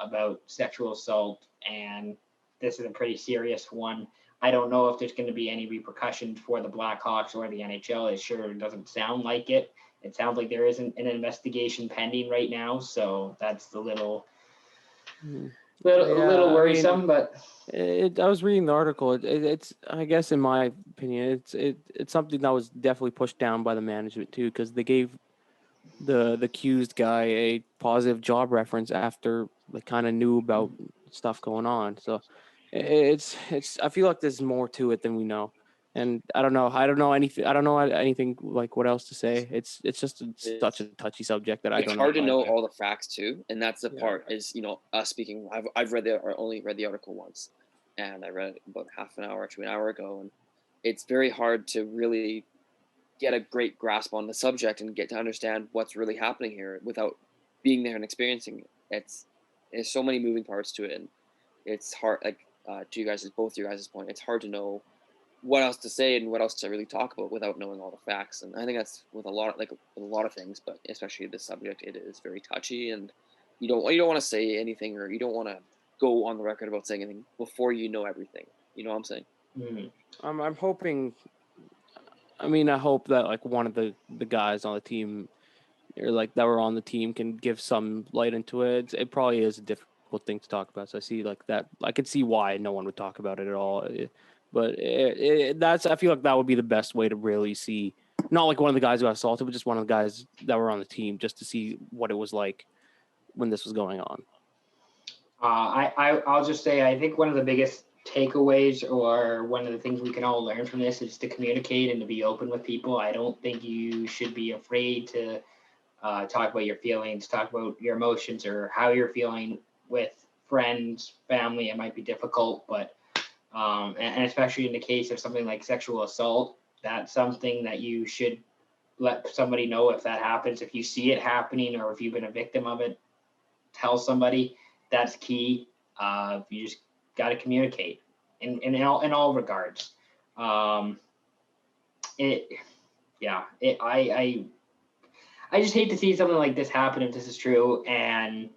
about sexual assault, and this is a pretty serious one. I don't know if there's going to be any repercussions for the Blackhawks or the NHL. It sure doesn't sound like it. It sounds like there isn't an investigation pending right now, so that's the little worrisome. But I was reading the article. It's I guess in my opinion, it's something that was definitely pushed down by the management too, because they gave the accused guy a positive job reference after they kind of knew about stuff going on. So it's I feel like there's more to it than we know. And I don't know anything. I don't know anything like what else to say. It's just such a touchy subject that I don't know. It's hard to know all the facts too, and that's the part is us speaking. I've only read the article once, and I read it about half an hour to an hour ago, and it's very hard to really get a great grasp on the subject and get to understand what's really happening here without being there and experiencing it. There's so many moving parts to it, and it's hard. Like to both your guys' point, it's hard to know what else to say and what else to really talk about without knowing all the facts. And I think that's with a lot of things, but especially this subject, it is very touchy, and you don't want to say anything, or you don't want to go on the record about saying anything before you know everything. You know what I'm saying? Mm-hmm. I'm hoping. I mean, I hope that like one of the guys on the team, or like that were on the team, can give some light into it. It probably is a difficult thing to talk about. So I see like that. I could see why no one would talk about it at all. But that's, I feel like that would be the best way to really see, not like one of the guys who got assaulted, but just one of the guys that were on the team, just to see what it was like when this was going on. I'll just say, I think one of the biggest takeaways, or one of the things we can all learn from this, is to communicate and to be open with people. I don't think you should be afraid to talk about your feelings, talk about your emotions, or how you're feeling with friends, family. It might be difficult, but and especially in the case of something like sexual assault, that's something that you should let somebody know if that happens. If you see it happening or if you've been a victim of it, tell somebody. That's key. You just got to communicate in all regards. I just hate to see something like this happen if this is true, and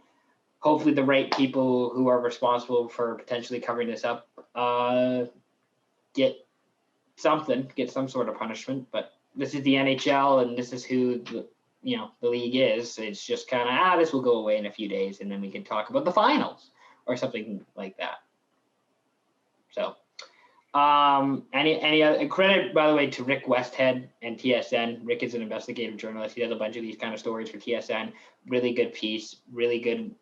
hopefully the right people who are responsible for potentially covering this up get some sort of punishment. But this is the NHL, and this is who the league is. It's just kind of, this will go away in a few days, and then we can talk about the finals or something like that. So any other credit, by the way, to Rick Westhead and TSN. Rick is an investigative journalist. He does a bunch of these kind of stories for TSN. Really good piece, really good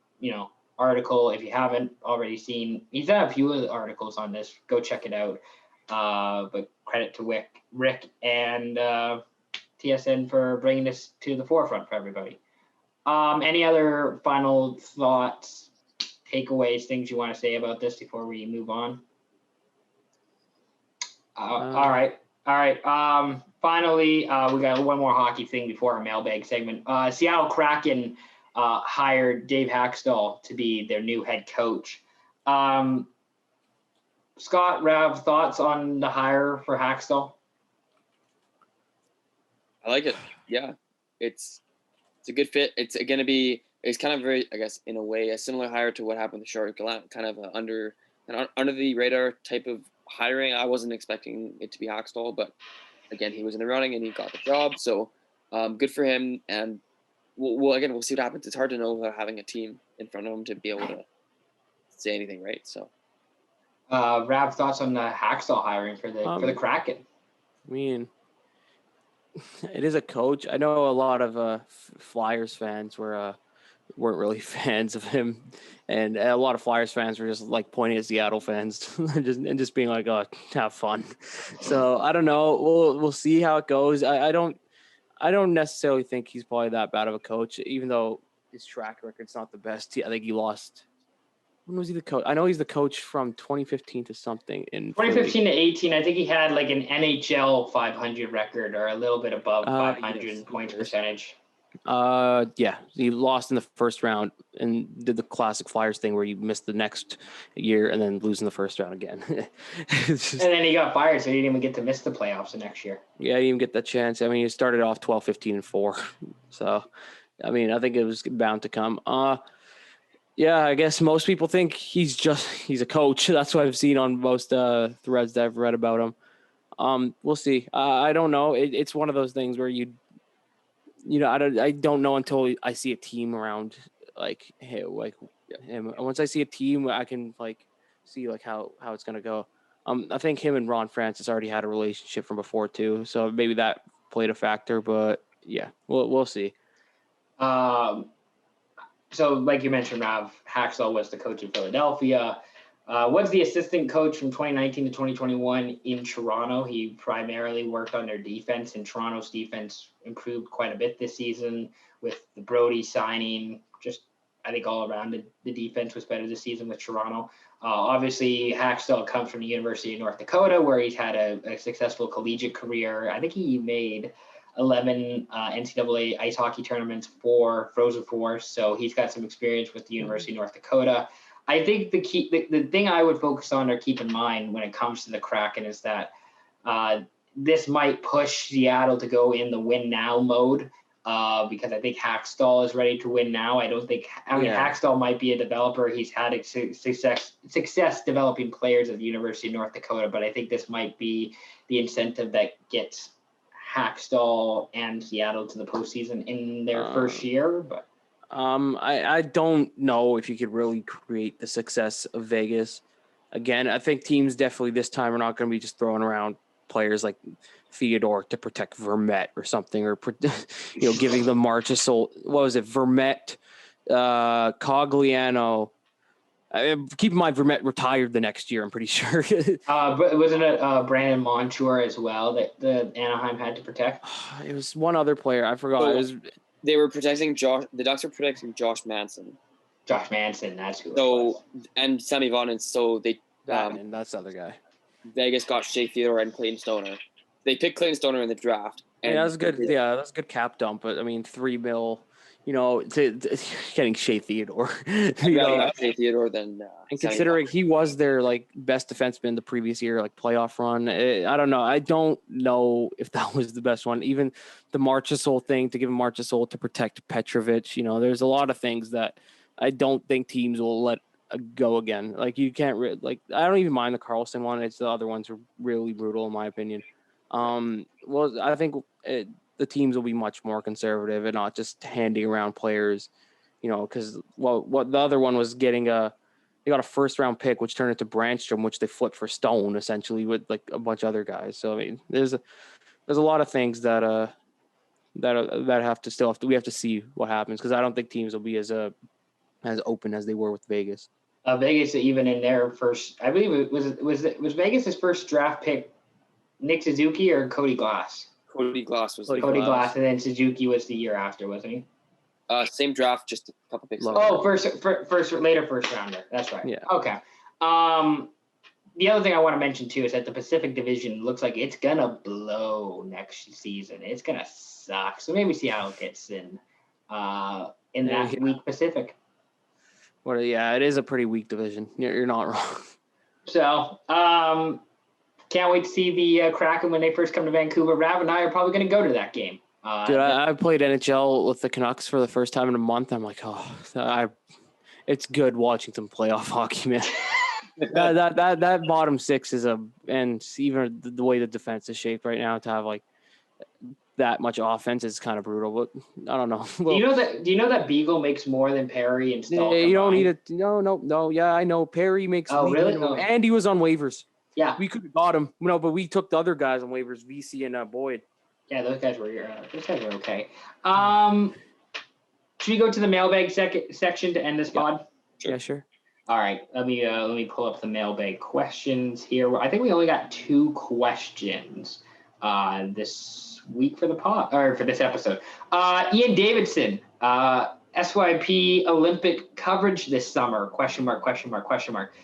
article. If you haven't already seen, he's done a few of the articles on this. Go check it out. But credit to Rick and TSN for bringing this to the forefront for everybody. Any other final thoughts, takeaways, things you want to say about this before we move on? All right. Finally, we got one more hockey thing before our mailbag segment. Seattle Kraken hired Dave Hakstol to be their new head coach. Scott, Rav, thoughts on the hire for Hakstol? I like it. Yeah, it's a good fit. It's kind of very, I guess, in a way, a similar hire to what happened with Shark, kind of under the radar type of hiring. I wasn't expecting it to be Hakstol, but again, he was in the running and he got the job. So good for him. And we'll see what happens. It's hard to know without having a team in front of him to be able to say anything, right? So. Rav, thoughts on the Hakstol hiring for the Kraken? I mean, it is a coach. I know a lot of Flyers fans weren't really fans of him, and a lot of Flyers fans were just like pointing at Seattle fans and just being like, "Oh, have fun." So I don't know. We'll see how it goes. I don't necessarily think he's probably that bad of a coach, even though his track record's not the best. I think he lost. When was he the coach? I know he's the coach from 2015 to something in 2015 to 18. I think he had like an NHL 500 record or a little bit above 500 yes. points percentage. Yeah, he lost in the first round and did the classic Flyers thing where you missed the next year and then lose in the first round again. And then he got fired, so he didn't even get to miss the playoffs the next year. Yeah, he didn't even get that chance. I mean, he started off 12, 15, and 4. So, I mean, I think it was bound to come. Yeah, I guess most people think he's a coach. That's what I've seen on most threads that I've read about him. We'll see. I don't know. It's one of those things where I don't know until I see a team around him. Once I see a team, I can see how it's gonna go. I think him and Ron Francis already had a relationship from before too, so maybe that played a factor. But yeah, we'll see. So, like you mentioned, Rav, Hakstol was the coach in Philadelphia. Was the assistant coach from 2019 to 2021 in Toronto. He primarily worked on their defense, and Toronto's defense improved quite a bit this season with the Brody signing. Just, I think all around the defense was better this season with Toronto. Obviously, Hakstol comes from the University of North Dakota, where he's had a successful collegiate career. I think he made 11 NCAA ice hockey tournaments for Frozen Four, so he's got some experience with the University of North Dakota. I think the thing I would focus on or keep in mind when it comes to the Kraken is that this might push Seattle to go in the win now mode because I think Hakstol is ready to win now. Hakstol might be a developer. He's had success developing players at the University of North Dakota, but I think this might be the incentive that gets Hakstol and Seattle to the postseason in their first year. But I don't know if you could really create the success of Vegas. Again, I think teams definitely this time are not going to be just throwing around players like Theodore to protect Vermette or something, or giving them Marchessault. What was it? Vermette, Cogliano. Keep in mind, Vermette retired the next year, I'm pretty sure. But wasn't it Brandon Montour as well that the Anaheim had to protect? It was one other player. I forgot. They were protecting Josh. The Ducks were protecting Josh Manson. Josh Manson, that's who it was. And Sammy Vonnin. So they and that's the other guy. Vegas got Shea Theodore and Clayton Stoner. They picked Clayton Stoner in the draft. And that was good. Yeah, that's a good cap dump. But I mean, $3 million. To getting Shea Theodore. I'd rather have Shea Theodore than. And considering he was their best defenseman the previous year, playoff run, I don't know. I don't know if that was the best one. Even the Marchessault thing, to give him Marchessault to protect Petrovic. There's a lot of things that I don't think teams will let go again. You can't I don't even mind the Carlson one. It's the other ones are really brutal in my opinion. Well, I think the teams will be much more conservative and not just handing around players, because what the other one was getting they got a first round pick, which turned into Brandstrom, which they flipped for Stone essentially with a bunch of other guys. So, I mean, there's a lot of things that we have to see what happens. Cause I don't think teams will be as as open as they were with Vegas. Vegas, even in their first, I believe it was Vegas' first draft pick, Nick Suzuki or Cody Glass? Cody Glass was Cody Glass, and then Suzuki was the year after, wasn't he? Same draft, just a couple picks. Later first rounder. That's right. Yeah. Okay. The other thing I want to mention too is that the Pacific Division looks like it's gonna blow next season. It's gonna suck. So maybe Seattle gets in that weak Pacific. Well, yeah, it is a pretty weak division. You're not wrong. So, can't wait to see the Kraken when they first come to Vancouver. Rav and I are probably going to go to that game. Dude, I played NHL with the Canucks for the first time in a month. I'm like, it's good watching some playoff hockey, man. that bottom six and even the way the defense is shaped right now to have like that much offense is kind of brutal. But I don't know. Do you know that Beagle makes more than Perry and Stahl? You don't need it. No. Yeah, I know Perry makes. Oh, really? And he was on waivers. Yeah, we could have got him. No, but we took the other guys on waivers, VC and Boyd. Yeah, those guys were okay. Should we go to the mailbag section to end this pod? Sure. Yeah, sure. All right, let me pull up the mailbag questions here. I think we only got 2 questions this week for the pod or for this episode. Ian Davidson, SYP Olympic coverage this summer? ?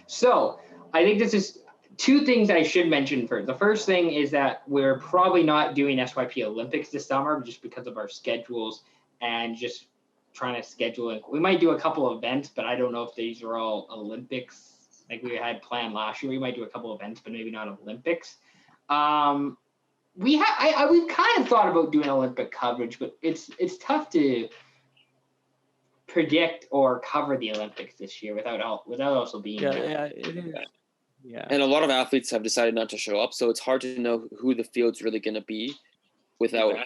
So I think this is 2 things I should mention first. The first thing is that we're probably not doing SYP Olympics this summer just because of our schedules and just trying to schedule it. We might do a couple of events, but I don't know if these are all Olympics like we had planned last year. We might do a couple of events, but maybe not Olympics. We've kind of thought about doing Olympic coverage, but it's tough to predict or cover the Olympics this year without also being there. Yeah, it is. Yeah. And a lot of athletes have decided not to show up, so it's hard to know who the field's really going to be without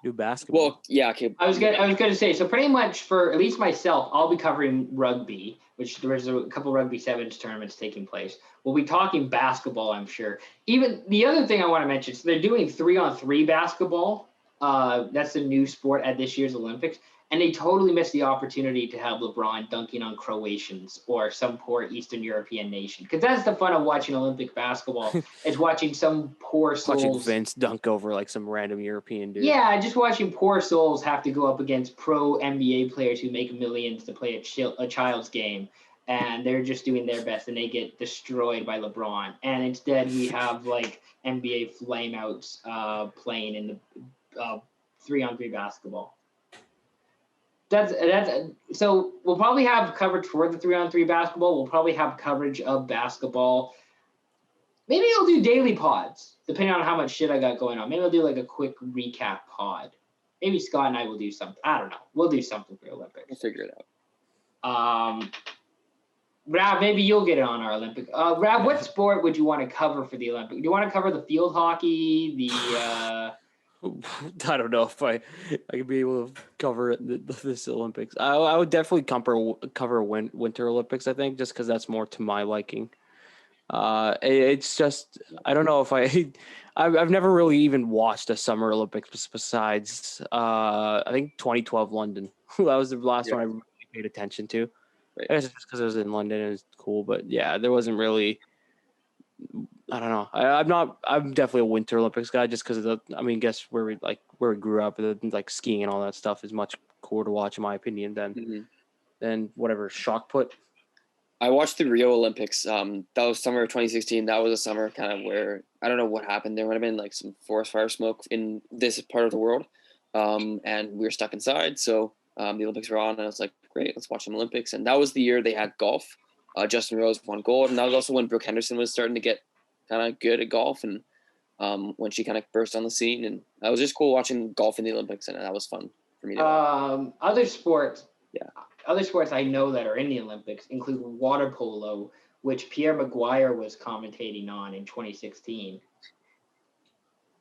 do basketball. Well, yeah, okay. I was going to say, so pretty much for at least myself, I'll be covering rugby, which there's a couple rugby sevens tournaments taking place. We'll be talking basketball, I'm sure. Even the other thing I want to mention, so they're doing 3-on-3 basketball. That's a new sport at this year's Olympics. And they totally missed the opportunity to have LeBron dunking on Croatians or some poor Eastern European nation. Because that's the fun of watching Olympic basketball, is watching some poor souls. Watching Vince dunk over like some random European dude. Yeah, just watching poor souls have to go up against pro NBA players who make millions to play a child's game. And they're just doing their best and they get destroyed by LeBron. And instead we have like NBA flameouts playing in the 3-on-3 baskall. That's so we'll probably have coverage for the 3-on-3 basketball. We'll probably have coverage of basketball. Maybe I'll do daily pods, depending on how much shit I got going on. Maybe I'll do like a quick recap pod. Maybe Scott and I will do something. I don't know. We'll do something for the Olympics. We'll figure it out. Rav, maybe you'll get it on our Olympic. Rav, what sport would you want to cover for the Olympics? Do you want to cover the field hockey, the I don't know if I could be able to cover this Olympics. I would definitely cover Winter Olympics, I think, just because that's more to my liking. It's just, I don't know if I've never really even watched a Summer Olympics besides, I think 2012 London. That was the last one I really paid attention to. Right. I guess it's just because it was in London and it was cool, but yeah, there wasn't really. I don't know. I'm definitely a Winter Olympics guy just because of guess where we grew up, like skiing and all that stuff is much cooler to watch in my opinion than whatever shock put. I watched the Rio Olympics. That was summer of 2016. That was a summer kind of where I don't know what happened. There might have been like some forest fire smoke in this part of the world, and we were stuck inside. So the Olympics were on, and I was like, great, let's watch some Olympics. And that was the year they had golf. Justin Rose won gold, and that was also when Brooke Henderson was starting to get kind of good at golf, and when she kind of burst on the scene, and it was just cool watching golf in the Olympics, and that was fun for me. Other sports I know that are in the Olympics include water polo, which Pierre Maguire was commentating on in 2016.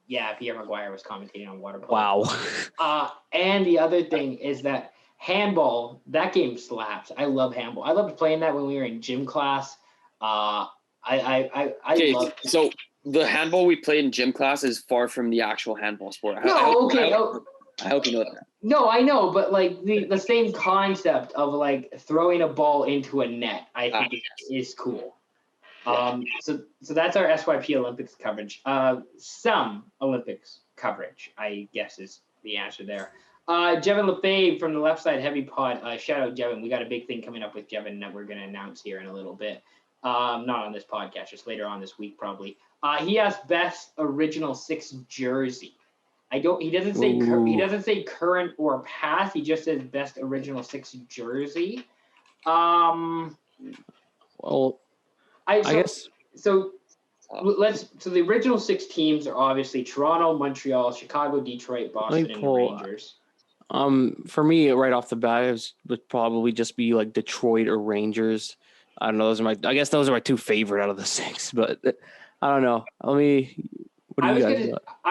Yeah, Pierre Maguire was commentating on water polo. Wow. And the other thing is that handball, that game slaps. I love handball. I loved playing that when we were in gym class. So the handball we played in gym class is far from the actual handball sport. I hope you know that. No, I know, but like the same concept of like throwing a ball into a net, I think is cool. So that's our SYP Olympics coverage. Some Olympics coverage, I guess, is the answer there. Jevin Lefebvre from the Left Side Heavy Pod. Shout out, Jevin. We got a big thing coming up with Jevin that we're going to announce here in a little bit. Not on this podcast, just later on this week, probably. He has best original 6 jersey. He doesn't say current or past. He just says best original 6 jersey. Well, I guess so. So the original 6 teams are obviously Toronto, Montreal, Chicago, Detroit, Boston, and the Rangers. For me, right off the bat, it would probably just be like Detroit or Rangers. I don't know. I guess those are my 2 favorite out of the 6, but I don't know. I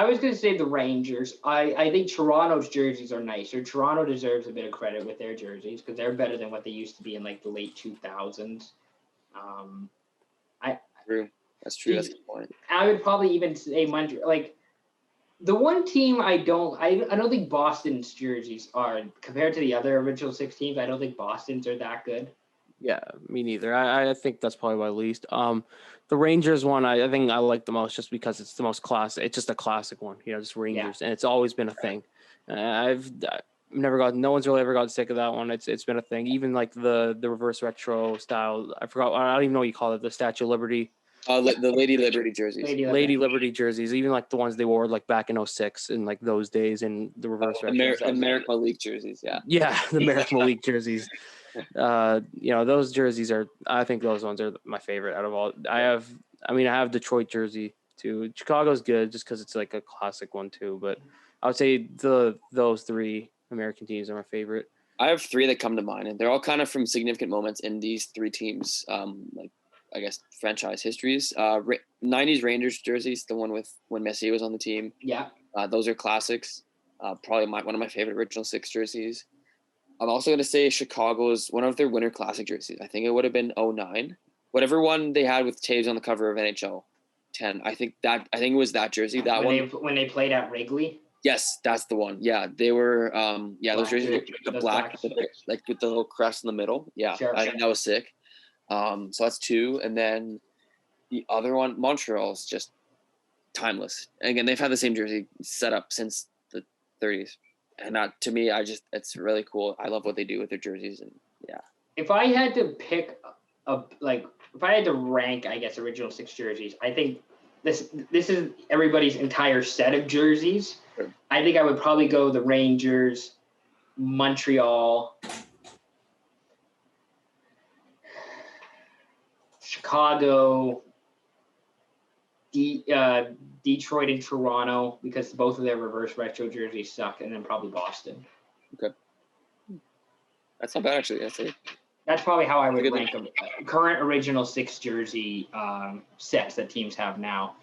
was gonna say the Rangers. I think Toronto's jerseys are nicer. Toronto deserves a bit of credit with their jerseys because they're better than what they used to be in like the late 2000s. True. That's true. That's a good point. I would probably even say Montreal. Like the one team I don't think Boston's jerseys are compared to the other original 6 teams. I don't think Boston's are that good. Yeah, me neither. I think that's probably my least. The Rangers one, I think I like the most just because it's the most classic. It's just a classic one, just Rangers, and it's always been a thing. I've never no one's really ever gotten sick of that one. It's been a thing. Even like the reverse retro style. I don't even know what you call it. The Statue of Liberty. The Lady Liberty jerseys. Lady Liberty jerseys, even like the ones they wore like back in 2006 in like those days in the reverse retro. American League jerseys, yeah. Yeah, the American League jerseys. Those jerseys I think those ones are my favorite out of all. I have Detroit jersey too. Chicago's good just because it's like a classic one too, but I would say those 3 American teams are my favorite. I have 3 that come to mind, and they're all kind of from significant moments in these 3 teams, like I guess franchise histories. 90s Rangers jerseys, the one with when Messi was on the team. Yeah. Those are classics. Probably one of my favorite original 6 jerseys. I'm also going to say Chicago's one of their Winter Classic jerseys. I think it would have been 2009. Whatever one they had with Taves on the cover of NHL 10. I think it was that jersey. When they played at Wrigley. Yes, that's the one. Yeah, they were. Those jerseys, the black, like with the little crest in the middle. Yeah, sure. I think that was sick. So that's 2, and then the other one, Montreal's just timeless. And again, they've had the same jersey set up since the 30s. And to me, it's really cool. I love what they do with their jerseys, and yeah. If I had to pick if I had to rank, I guess, original 6 jerseys, I think this is everybody's entire set of jerseys. Sure. I think I would probably go the Rangers, Montreal, Chicago, Detroit and Toronto, because both of their reverse retro jerseys suck, and then probably Boston. Okay. That's not bad, actually. That's probably how I would rank them. Current original 6 jersey sets that teams have now.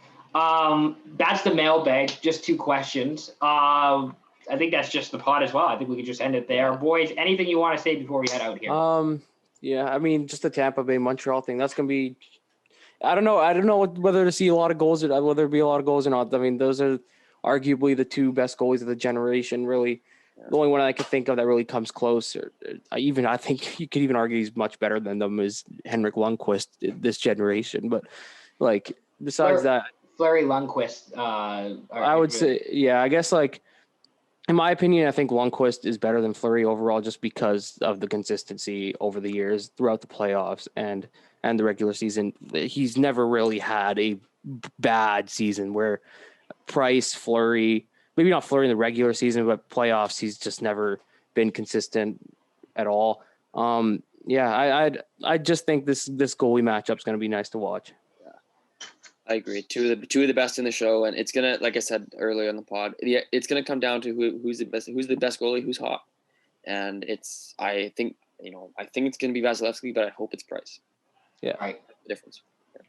That's the mailbag. Just 2 questions. I think that's just the pod as well. I think we could just end it there. Boys, anything you want to say before we head out here? Yeah, just the Tampa Bay Montreal thing. That's gonna be. I don't know whether to see a lot of goals or whether there be a lot of goals or not. Those are arguably the 2 best goalies of the generation. Really, the only one I could think of that really comes close, I think you could even argue he's much better than them, is Henrik Lundqvist this generation. But like besides that, Fleury Lundqvist. I would say, yeah, I guess like. In my opinion, I think Lundqvist is better than Fleury overall just because of the consistency over the years throughout the playoffs and the regular season. He's never really had a bad season where Price, Fleury, maybe not Fleury in the regular season, but playoffs, he's just never been consistent at all. I just think this goalie matchup is going to be nice to watch. I agree. Two of the best in the show, and it's gonna, like I said earlier in the pod, it's gonna come down to who's the best goalie, who's hot, and I think it's gonna be Vasilevsky, but I hope it's Price. Yeah, right. The difference. Yeah.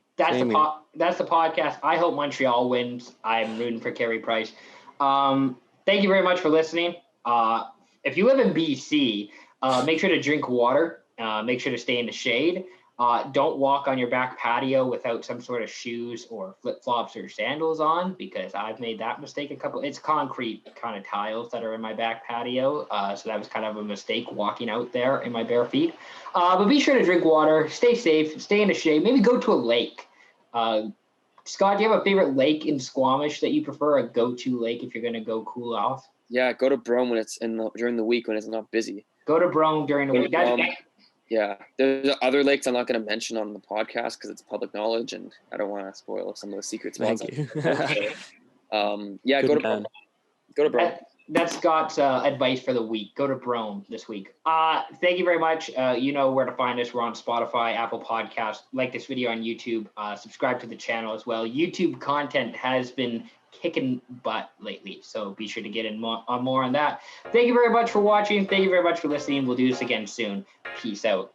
That's the podcast. I hope Montreal wins. I'm rooting for Carey Price. Thank you very much for listening. If you live in BC, make sure to drink water. Make sure to stay in the shade. Don't walk on your back patio without some sort of shoes or flip-flops or sandals on, because I've made that mistake it's concrete kind of tiles that are in my back patio. So that was kind of a mistake walking out there in my bare feet. But be sure to drink water, stay safe, stay in the shade, maybe go to a lake. Scott, do you have a favorite lake in Squamish that you prefer, a go-to lake if you're going to go cool off? Yeah, go to Brome when it's during the week when it's not busy. Go to Brome during the week. Yeah, there's other lakes I'm not going to mention on the podcast because it's public knowledge, and I don't want to spoil some of the secret spots. Thank you. Yeah, go to Brome. Go to Brome. That's Scott's advice for the week. Go to Brome this week. Thank you very much. You know where to find us. We're on Spotify, Apple Podcasts. Like this video on YouTube. Subscribe to the channel as well. YouTube content has been kicking butt lately, so be sure to get in more on that. Thank you very much for watching. Thank you very much for listening. We'll do this again soon. Peace out.